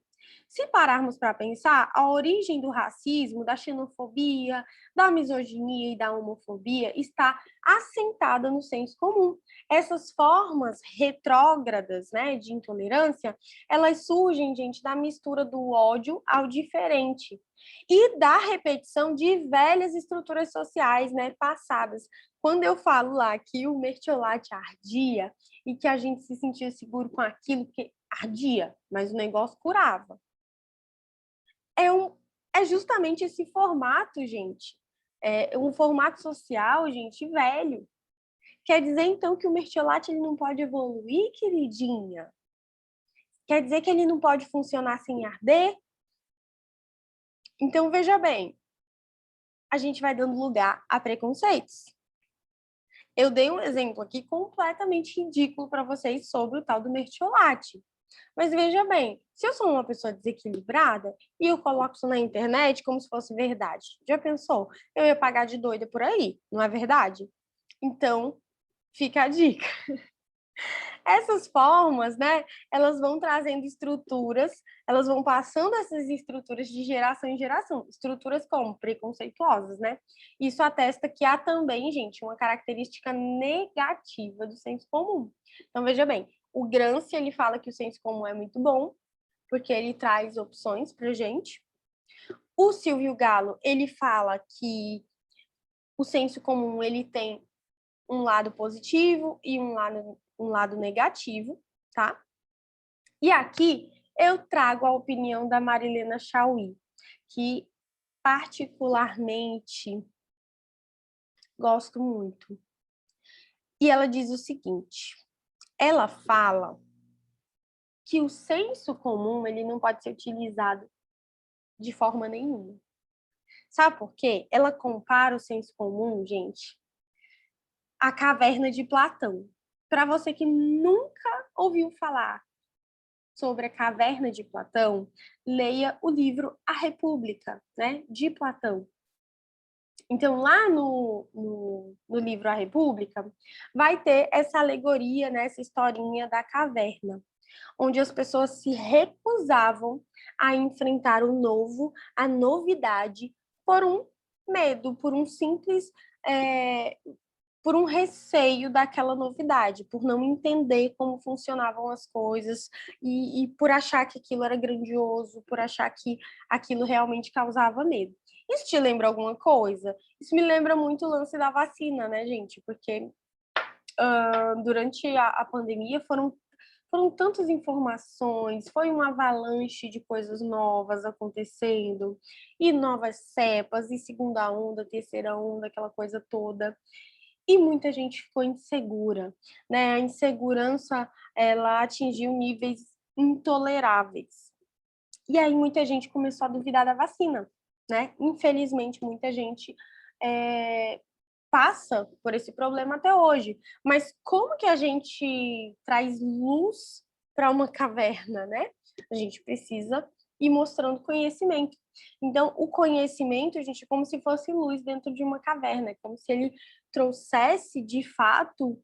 Se pararmos para pensar, a origem do racismo, da xenofobia, da misoginia e da homofobia está assentada no senso comum. Essas formas retrógradas, né, de intolerância, elas surgem, gente, da mistura do ódio ao diferente e da repetição de velhas estruturas sociais, né, passadas. Quando eu falo lá que o mertiolate ardia e que a gente se sentia seguro com aquilo que ardia, mas o negócio curava. É justamente esse formato, gente. É um formato social, gente, velho. Quer dizer, então, que o mertiolate ele não pode evoluir, queridinha? Quer dizer que ele não pode funcionar sem arder? Então, veja bem, a gente vai dando lugar a preconceitos. Eu dei um exemplo aqui completamente ridículo para vocês sobre o tal do mertiolate. Mas veja bem, se eu sou uma pessoa desequilibrada e eu coloco isso na internet como se fosse verdade, já pensou? Eu ia pagar de doida por aí, não é verdade? Então, fica a dica. Essas formas, né, elas vão trazendo estruturas, elas vão passando essas estruturas de geração em geração, estruturas como preconceituosas, né? Isso atesta que há também, gente, uma característica negativa do senso comum. Então, veja bem, o Gramsci, ele fala que o senso comum é muito bom, porque ele traz opções para gente. O Silvio Galo, ele fala que o senso comum, ele tem um lado positivo e um lado negativo, tá? E aqui eu trago a opinião da Marilena Chauí, que particularmente gosto muito. E ela diz o seguinte, ela fala que o senso comum ele não pode ser utilizado de forma nenhuma. Sabe por quê? Ela compara o senso comum, gente, à caverna de Platão. Para você que nunca ouviu falar sobre a caverna de Platão, leia o livro A República, né, de Platão. Então, lá no livro A República, vai ter essa alegoria, né, essa historinha da caverna, onde as pessoas se recusavam a enfrentar o novo, a novidade, por um medo, por um simples por um receio daquela novidade, por não entender como funcionavam as coisas e por achar que aquilo era grandioso, por achar que aquilo realmente causava medo. Isso te lembra alguma coisa? Isso me lembra muito o lance da vacina, né, gente? Porque durante a pandemia foram tantas informações, foi uma avalanche de coisas novas acontecendo, e novas cepas, e segunda onda, terceira onda, aquela coisa toda. E muita gente ficou insegura, né? A insegurança, ela atingiu níveis intoleráveis. E aí muita gente começou a duvidar da vacina, né? Infelizmente, muita gente passa por esse problema até hoje. Mas como que a gente traz luz para uma caverna, né? A gente precisa ir mostrando conhecimento. Então, o conhecimento, gente, é como se fosse luz dentro de uma caverna, é como se ele trouxesse, de fato,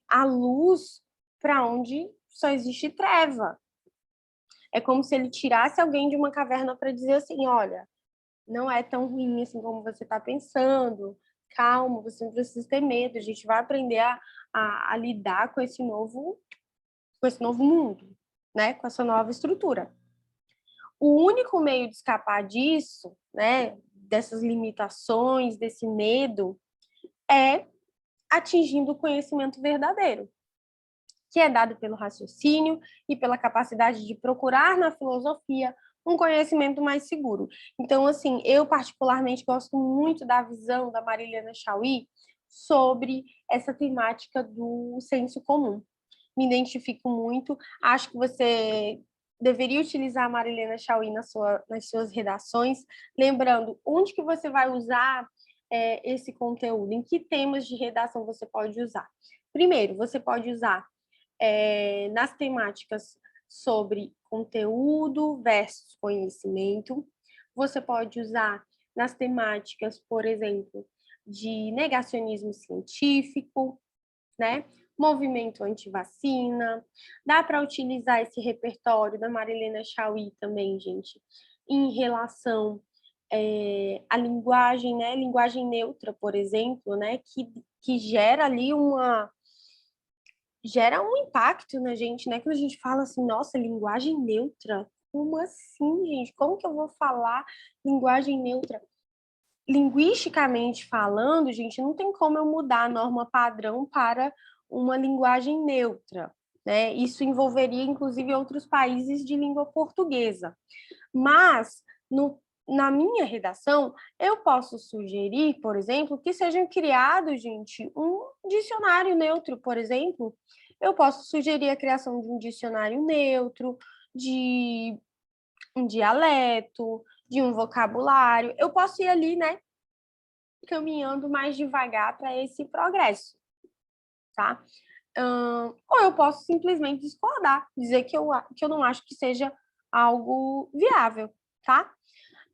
a luz para onde só existe treva. É como se ele tirasse alguém de uma caverna para dizer assim, olha, não é tão ruim assim como você está pensando, calma, você não precisa ter medo, a gente vai aprender a lidar com esse novo mundo, né? Com essa nova estrutura. O único meio de escapar disso, né, dessas limitações, desse medo, é atingindo o conhecimento verdadeiro, que é dado pelo raciocínio e pela capacidade de procurar na filosofia um conhecimento mais seguro. Então, assim, eu particularmente gosto muito da visão da Marilena Chauí sobre essa temática do senso comum. Me identifico muito, acho que você deveria utilizar a Marilena Chaui nas suas redações, lembrando onde que você vai usar esse conteúdo, em que temas de redação você pode usar. Primeiro, você pode usar nas temáticas sobre conteúdo versus conhecimento. Você pode usar nas temáticas, por exemplo, de negacionismo científico, né? Movimento anti-vacina. Dá para utilizar esse repertório da Marilena Chaui também, gente, em relação à linguagem, né? Linguagem neutra, por exemplo, né? Que gera ali gera um impacto na gente, né? Quando a gente fala assim, nossa, linguagem neutra, como assim, gente? Como que eu vou falar linguagem neutra? Linguisticamente falando, gente, não tem como eu mudar a norma padrão para uma linguagem neutra, né? Isso envolveria, inclusive, outros países de língua portuguesa. Mas, na minha redação, eu posso sugerir, por exemplo, que sejam criados, gente, um dicionário neutro, por exemplo. Eu posso sugerir a criação de um dicionário neutro, de um dialeto, de um vocabulário. Eu posso ir ali, né, caminhando mais devagar para esse progresso, tá? Ou eu posso simplesmente discordar, dizer que eu não acho que seja algo viável, tá?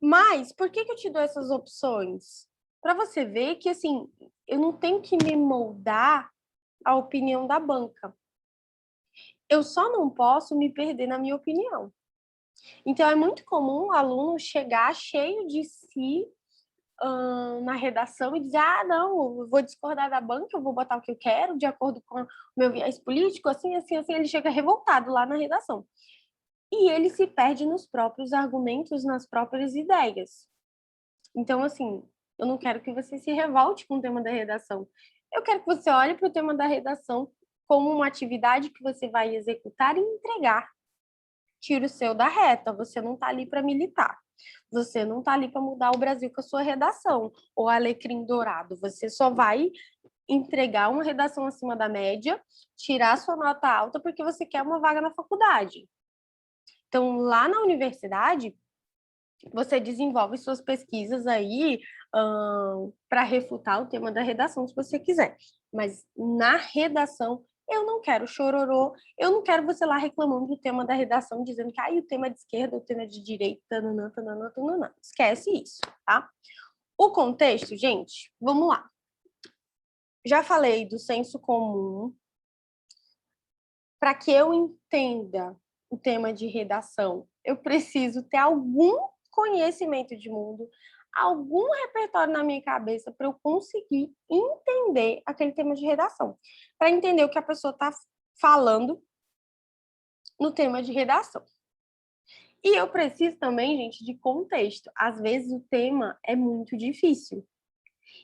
Mas por que eu te dou essas opções? Para você ver que, assim, eu não tenho que me moldar à opinião da banca. Eu só não posso me perder na minha opinião. Então, é muito comum o aluno chegar cheio de si na redação e dizer, não, eu vou discordar da banca, eu vou botar o que eu quero, de acordo com o meu viés político, assim, assim, assim, ele chega revoltado lá na redação. E ele se perde nos próprios argumentos, nas próprias ideias. Então, assim, eu não quero que você se revolte com o tema da redação. Eu quero que você olhe para o tema da redação como uma atividade que você vai executar e entregar. Tira o seu da reta, você não está ali para militar. Você não está ali para mudar o Brasil com a sua redação, ou alecrim dourado. Você só vai entregar uma redação acima da média, tirar sua nota alta porque você quer uma vaga na faculdade. Então, lá na universidade, você desenvolve suas pesquisas aí para refutar o tema da redação, se você quiser. Mas na redação, eu não quero chororô, eu não quero você lá reclamando do tema da redação, dizendo que o tema é de esquerda, o tema é de direita, tananã, tananã, tananã. Esquece isso, tá? O contexto, gente, vamos lá. Já falei do senso comum. Para que eu entenda o tema de redação, eu preciso ter algum conhecimento de mundo, algum repertório na minha cabeça para eu conseguir entender aquele tema de redação. Para entender o que a pessoa está falando no tema de redação. E eu preciso também, gente, de contexto. Às vezes o tema é muito difícil.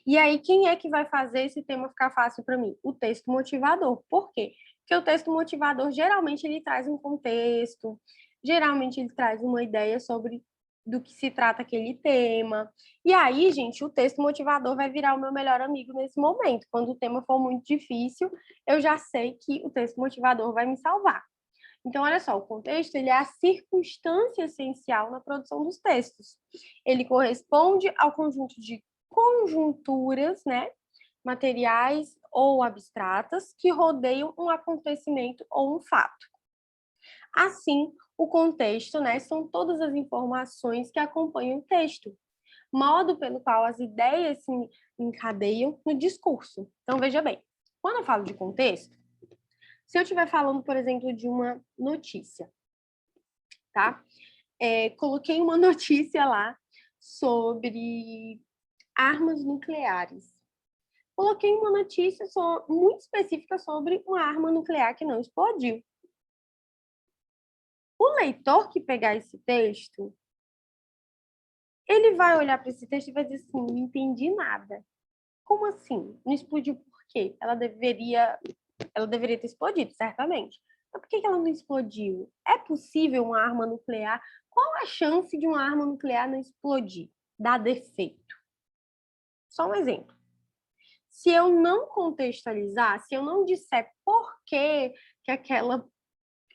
E aí, quem é que vai fazer esse tema ficar fácil para mim? O texto motivador. Por quê? Porque o texto motivador, geralmente, ele traz um contexto, geralmente ele traz uma ideia sobre do que se trata aquele tema. E aí, gente, o texto motivador vai virar o meu melhor amigo nesse momento. Quando o tema for muito difícil, eu já sei que o texto motivador vai me salvar. Então, olha só, o contexto ele é a circunstância essencial na produção dos textos. Ele corresponde ao conjunto de conjunturas, né, materiais ou abstratas que rodeiam um acontecimento ou um fato. Assim, o contexto, né, são todas as informações que acompanham o texto, modo pelo qual as ideias se encadeiam no discurso. Então, veja bem, quando eu falo de contexto, se eu estiver falando, por exemplo, de uma notícia, tá? Coloquei uma notícia lá sobre armas nucleares. Coloquei uma notícia muito específica sobre uma arma nuclear que não explodiu. O leitor que pegar esse texto, ele vai olhar para esse texto e vai dizer assim, não entendi nada. Como assim? Não explodiu por quê? Ela deveria ter explodido, certamente. Mas por que ela não explodiu? É possível uma arma nuclear? Qual a chance de uma arma nuclear não explodir? Dar defeito. Só um exemplo. Se eu não contextualizar, se eu não disser por que aquela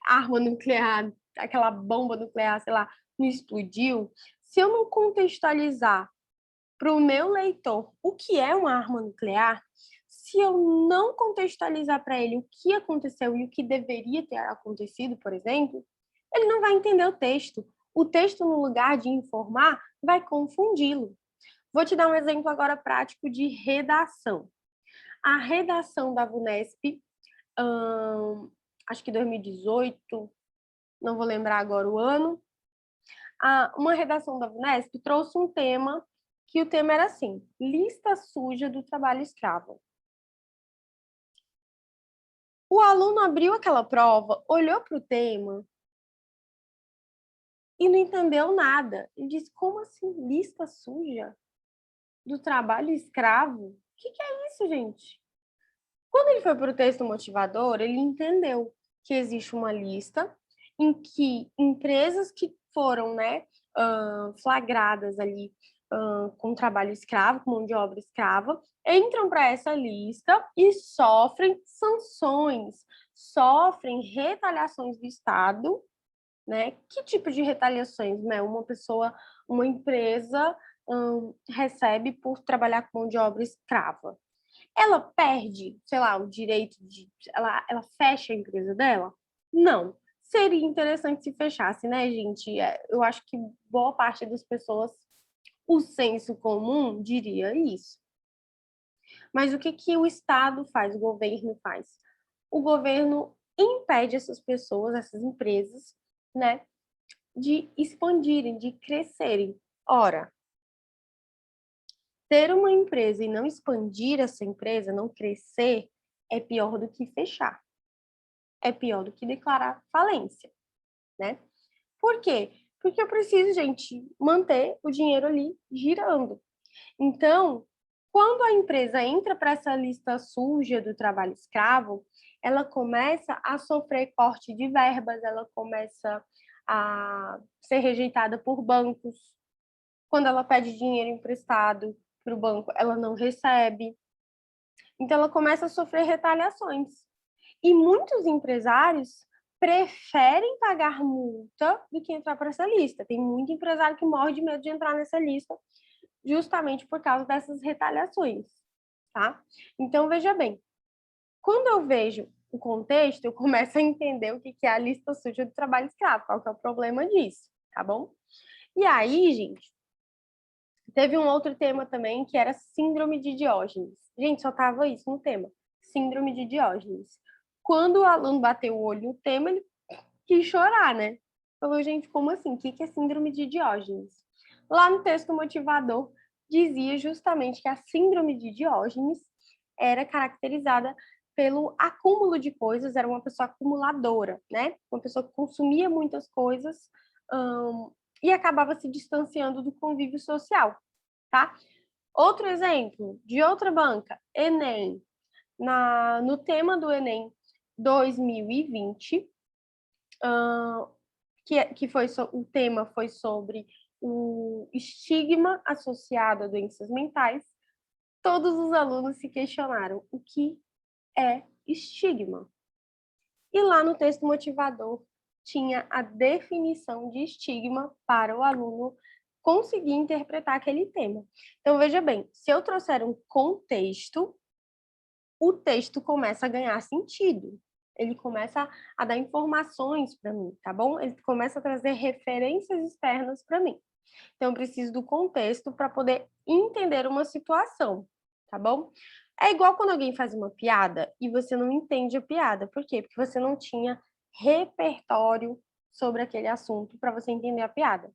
arma nuclear, aquela bomba nuclear, sei lá, não explodiu, se eu não contextualizar para o meu leitor o que é uma arma nuclear, se eu não contextualizar para ele o que aconteceu e o que deveria ter acontecido, por exemplo, ele não vai entender o texto. O texto, no lugar de informar, vai confundi-lo. Vou te dar um exemplo agora prático de redação. A redação da VUNESP, acho que 2018, não vou lembrar agora o ano, uma redação da VUNESP trouxe um tema, que o tema era assim, lista suja do trabalho escravo. O aluno abriu aquela prova, olhou para o tema e não entendeu nada. Ele disse, como assim, lista suja do trabalho escravo? O que é isso, gente? Quando ele foi para o texto motivador, ele entendeu que existe uma lista em que empresas que foram, né, flagradas ali com trabalho escravo, com mão de obra escrava, entram para essa lista e sofrem sanções, sofrem retaliações do Estado, né? Que tipo de retaliações, né? Uma empresa recebe por trabalhar com mão de obra escrava. Ela perde, sei lá, o direito de. Ela fecha a empresa dela? Não. Seria interessante se fechasse, né, gente? Eu acho que boa parte das pessoas, o senso comum diria isso. Mas o que o Estado faz, o governo faz? O governo impede essas pessoas, essas empresas, né, de expandirem, de crescerem. Ora, ter uma empresa e não expandir essa empresa, não crescer, é pior do que fechar. É pior do que declarar falência, né? Por quê? Porque eu preciso, gente, manter o dinheiro ali girando. Então, quando a empresa entra para essa lista suja do trabalho escravo, ela começa a sofrer corte de verbas, ela começa a ser rejeitada por bancos. Quando ela pede dinheiro emprestado para o banco, ela não recebe. Então, ela começa a sofrer retaliações. E muitos empresários preferem pagar multa do que entrar para essa lista. Tem muito empresário que morre de medo de entrar nessa lista, justamente por causa dessas retaliações, tá? Então, veja bem, quando eu vejo o contexto, eu começo a entender o que é a lista suja do trabalho escravo, qual que é o problema disso, tá bom? E aí, gente, teve um outro tema também, que era síndrome de Diógenes. Gente, só tava isso no tema, síndrome de Diógenes. Quando o aluno bateu o olho no tema, ele quis chorar, né? Falou, gente, como assim? O que é síndrome de Diógenes? Lá no texto motivador, dizia justamente que a síndrome de Diógenes era caracterizada pelo acúmulo de coisas, era uma pessoa acumuladora, né? Uma pessoa que consumia muitas coisas e acabava se distanciando do convívio social, tá? Outro exemplo, de outra banca, Enem. No tema do Enem 2020, o tema foi sobre o estigma associado a doenças mentais, todos os alunos se questionaram o que é estigma. E lá no texto motivador tinha a definição de estigma para o aluno conseguir interpretar aquele tema. Então, veja bem, se eu trouxer um contexto, o texto começa a ganhar sentido. Ele começa a dar informações para mim, tá bom? Ele começa a trazer referências externas para mim. Então, eu preciso do contexto para poder entender uma situação, tá bom? É igual quando alguém faz uma piada e você não entende a piada. Por quê? Porque você não tinha repertório sobre aquele assunto para você entender a piada.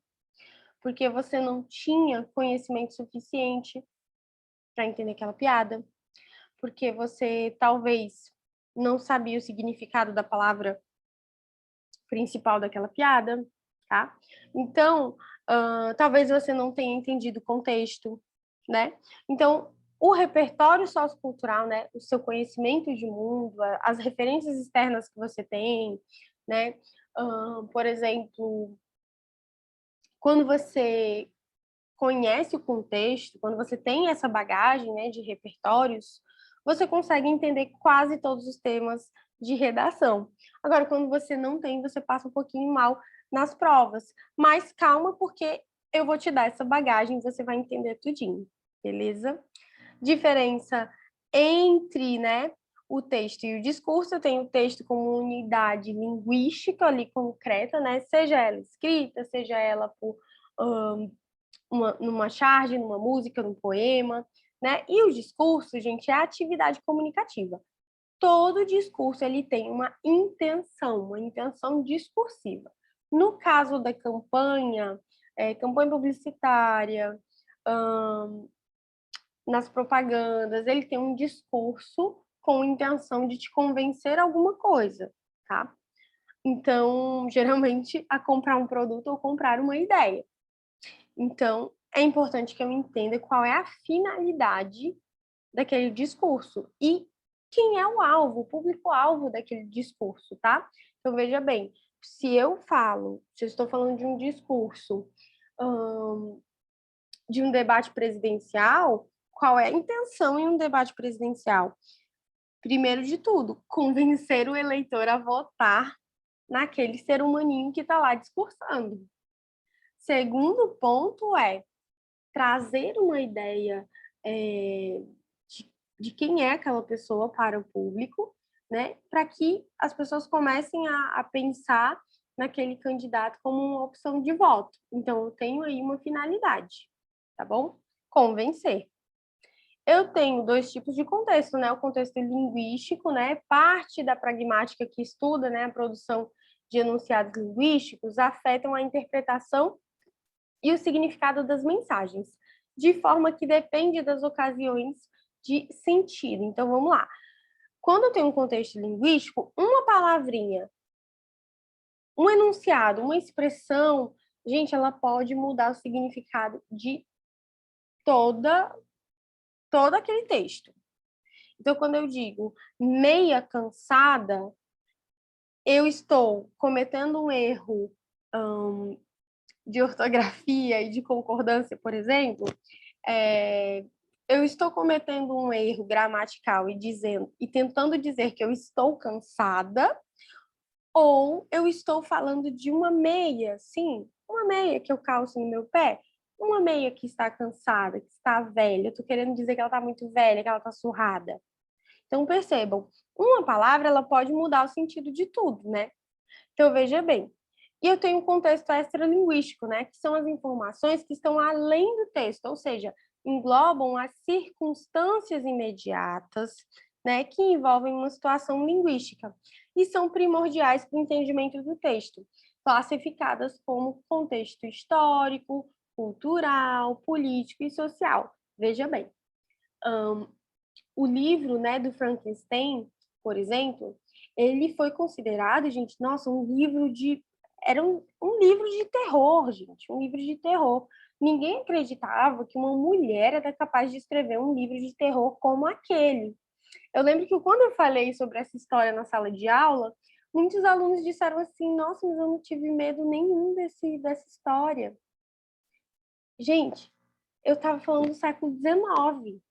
Porque você não tinha conhecimento suficiente para entender aquela piada. Porque você talvez não sabia o significado da palavra principal daquela piada, tá? Então, talvez você não tenha entendido o contexto, né? Então, o repertório sociocultural, né? O seu conhecimento de mundo, as referências externas que você tem, né? Por exemplo, quando você conhece o contexto, quando você tem essa bagagem, né, de repertórios, você consegue entender quase todos os temas de redação. Agora, quando você não tem, você passa um pouquinho mal, nas provas. Mas calma, porque eu vou te dar essa bagagem, você vai entender tudinho, beleza? Diferença entre, né, o texto e o discurso. Eu tenho o texto como unidade linguística ali concreta, né, seja ela escrita, seja ela por numa charge, numa música, num poema, né? E o discurso, gente, é a atividade comunicativa. Todo discurso ele tem uma intenção discursiva. No caso da campanha, campanha publicitária, nas propagandas, ele tem um discurso com intenção de te convencer alguma coisa, tá? Então, geralmente, a comprar um produto ou comprar uma ideia. Então, é importante que eu entenda qual é a finalidade daquele discurso e quem é o alvo, o público-alvo daquele discurso, tá? Então, veja bem, se eu estou falando de um discurso, de um debate presidencial, qual é a intenção em um debate presidencial? Primeiro de tudo, convencer o eleitor a votar naquele ser humaninho que está lá discursando. Segundo ponto é trazer uma ideia de quem é aquela pessoa para o público, né, para que as pessoas comecem a pensar naquele candidato como uma opção de voto. Então, eu tenho aí uma finalidade, tá bom? Convencer. Eu tenho dois tipos de contexto, né? O contexto linguístico, né? Parte da pragmática que estuda, né, a produção de enunciados linguísticos afetam a interpretação e o significado das mensagens, de forma que depende das ocasiões de sentido. Então, vamos lá. Quando eu tenho um contexto linguístico, uma palavrinha, um enunciado, uma expressão, gente, ela pode mudar o significado de todo aquele texto. Então, quando eu digo meia cansada, eu estou cometendo um erro de ortografia e de concordância, por exemplo, eu estou cometendo um erro gramatical e tentando dizer que eu estou cansada, ou eu estou falando de uma meia, sim, uma meia que eu calço no meu pé, uma meia que está cansada, que está velha. Eu estou querendo dizer que ela está muito velha, que ela está surrada. Então, percebam, uma palavra ela pode mudar o sentido de tudo, né? Então, veja bem. E eu tenho um contexto extralinguístico, né? Que são as informações que estão além do texto, ou seja, englobam as circunstâncias imediatas, né? Que envolvem uma situação linguística e são primordiais para o entendimento do texto, classificadas como contexto histórico, cultural, político e social. Veja bem, o livro, né, do Frankenstein, por exemplo, ele foi considerado, gente, nossa, era um livro de terror, gente, um livro de terror. Ninguém acreditava que uma mulher era capaz de escrever um livro de terror como aquele. Eu lembro que quando eu falei sobre essa história na sala de aula, muitos alunos disseram assim, nossa, mas eu não tive medo nenhum dessa história. Gente, eu estava falando do século XIX.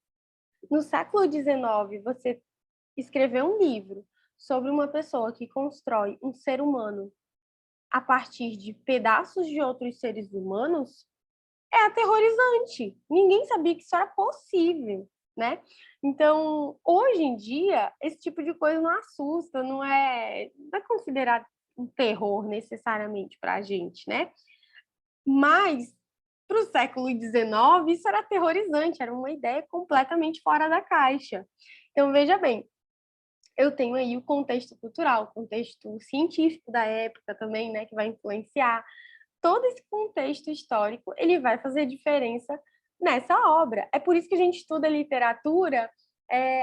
No século XIX, você escrever um livro sobre uma pessoa que constrói um ser humano a partir de pedaços de outros seres humanos é aterrorizante. Ninguém sabia que isso era possível, né? Então, hoje em dia, esse tipo de coisa não assusta, não é considerado um terror necessariamente para a gente, né? Mas para o século XIX, isso era aterrorizante, era uma ideia completamente fora da caixa. Então, veja bem, eu tenho aí o contexto cultural, o contexto científico da época também, né, que vai influenciar. Todo esse contexto histórico, ele vai fazer diferença nessa obra. É por isso que a gente estuda literatura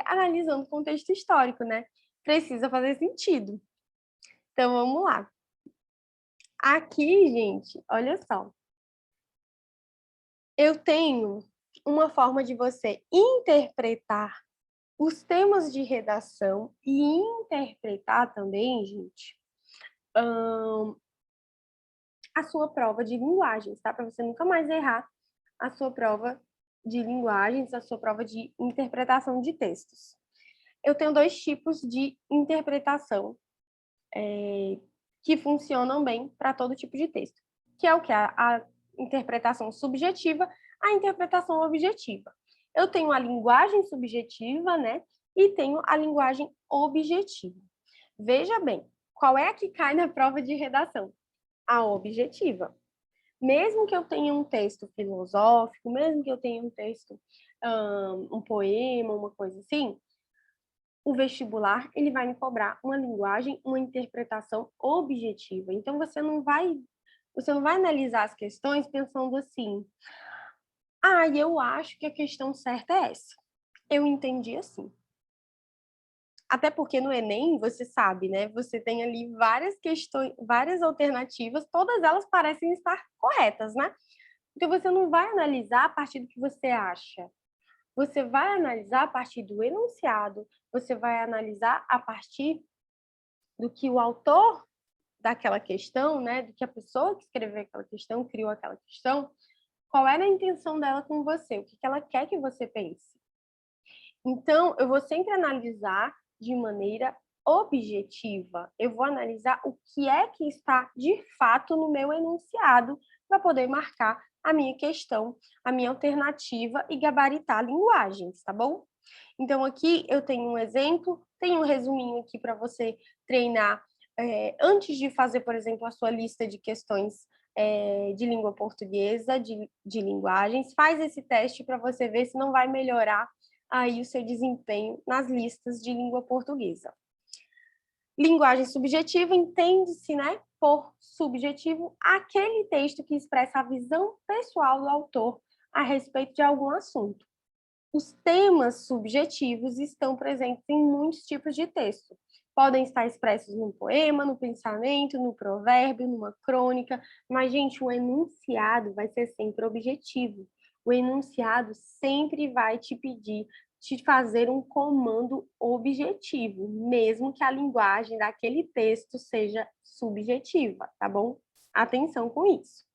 analisando o contexto histórico, né? Precisa fazer sentido. Então, vamos lá. Aqui, gente, olha só. Eu tenho uma forma de você interpretar os temas de redação e interpretar também, gente, a sua prova de linguagens, tá? Para você nunca mais errar a sua prova de linguagens, a sua prova de interpretação de textos. Eu tenho dois tipos de interpretação que funcionam bem para todo tipo de texto, que é o que? A interpretação subjetiva, a interpretação objetiva. Eu tenho a linguagem subjetiva, né? E tenho a linguagem objetiva. Veja bem, qual é a que cai na prova de redação? A objetiva. Mesmo que eu tenha um texto filosófico, mesmo que eu tenha um texto, um poema, uma coisa assim, o vestibular ele vai me cobrar uma linguagem, uma interpretação objetiva. Então você não vai analisar as questões pensando assim: "Ah, eu acho que a questão certa é essa. Eu entendi assim". Até porque no Enem, você sabe, né? Você tem ali várias questões, várias alternativas, todas elas parecem estar corretas, né? Então você não vai analisar a partir do que você acha. Você vai analisar a partir do enunciado, você vai analisar a partir do que o autor daquela questão, né, do que a pessoa que escreveu aquela questão, criou aquela questão, qual era a intenção dela com você, o que ela quer que você pense. Então, eu vou sempre analisar de maneira objetiva. Eu vou analisar o que é que está de fato no meu enunciado para poder marcar a minha questão, a minha alternativa e gabaritar linguagens, tá bom? Então, aqui eu tenho um exemplo, tenho um resuminho aqui para você treinar antes de fazer, por exemplo, a sua lista de questões de língua portuguesa, de linguagens. Faz esse teste para você ver se não vai melhorar aí o seu desempenho nas listas de língua portuguesa. Linguagem subjetiva entende-se, né, por subjetivo aquele texto que expressa a visão pessoal do autor a respeito de algum assunto. Os temas subjetivos estão presentes em muitos tipos de texto. Podem estar expressos num poema, no pensamento, no provérbio, numa crônica, mas, gente, o enunciado vai ser sempre objetivo. O enunciado sempre vai te pedir de fazer um comando objetivo, mesmo que a linguagem daquele texto seja subjetiva, tá bom? Atenção com isso.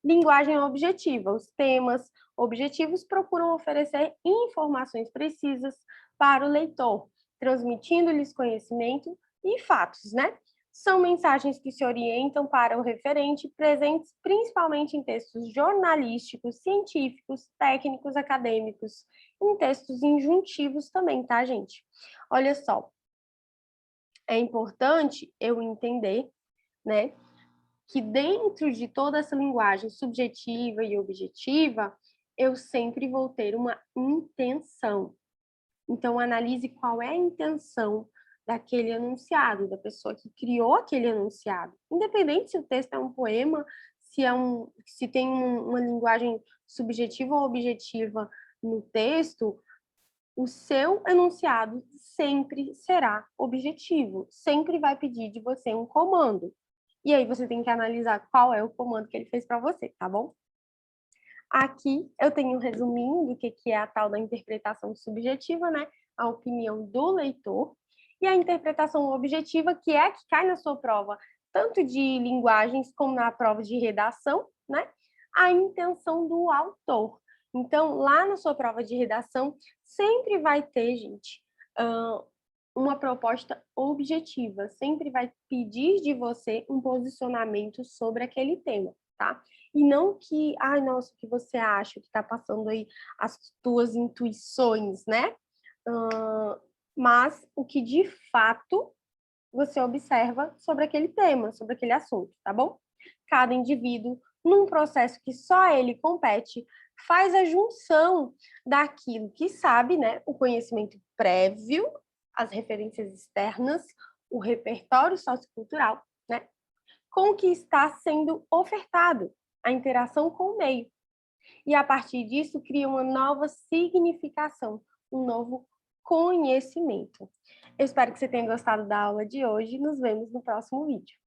Linguagem objetiva. Os temas objetivos procuram oferecer informações precisas para o leitor, transmitindo-lhes conhecimento e fatos, né? São mensagens que se orientam para o referente, presentes principalmente em textos jornalísticos, científicos, técnicos, acadêmicos, em textos injuntivos também, tá, gente? Olha só, é importante eu entender, né, que dentro de toda essa linguagem subjetiva e objetiva, eu sempre vou ter uma intenção. Então, analise qual é a intenção daquele enunciado, da pessoa que criou aquele enunciado. Independente se o texto é um poema, se tem uma linguagem subjetiva ou objetiva no texto, o seu enunciado sempre será objetivo, sempre vai pedir de você um comando. E aí você tem que analisar qual é o comando que ele fez para você, tá bom? Aqui eu tenho um resuminho do que é a tal da interpretação subjetiva, né? A opinião do leitor. E a interpretação objetiva, que é a que cai na sua prova, tanto de linguagens como na prova de redação, né? A intenção do autor. Então, lá na sua prova de redação, sempre vai ter, gente, uma proposta objetiva, sempre vai pedir de você um posicionamento sobre aquele tema, tá? E não que, ai, nossa, o que você acha, que está passando aí as tuas intuições, né? Mas o que de fato você observa sobre aquele tema, sobre aquele assunto, tá bom? Cada indivíduo, num processo que só ele compete, faz a junção daquilo que sabe, né? O conhecimento prévio, as referências externas, o repertório sociocultural, né? Com o que está sendo ofertado, a interação com o meio. E a partir disso cria uma nova significação, um novo conhecimento. Eu espero que você tenha gostado da aula de hoje. Nos vemos no próximo vídeo.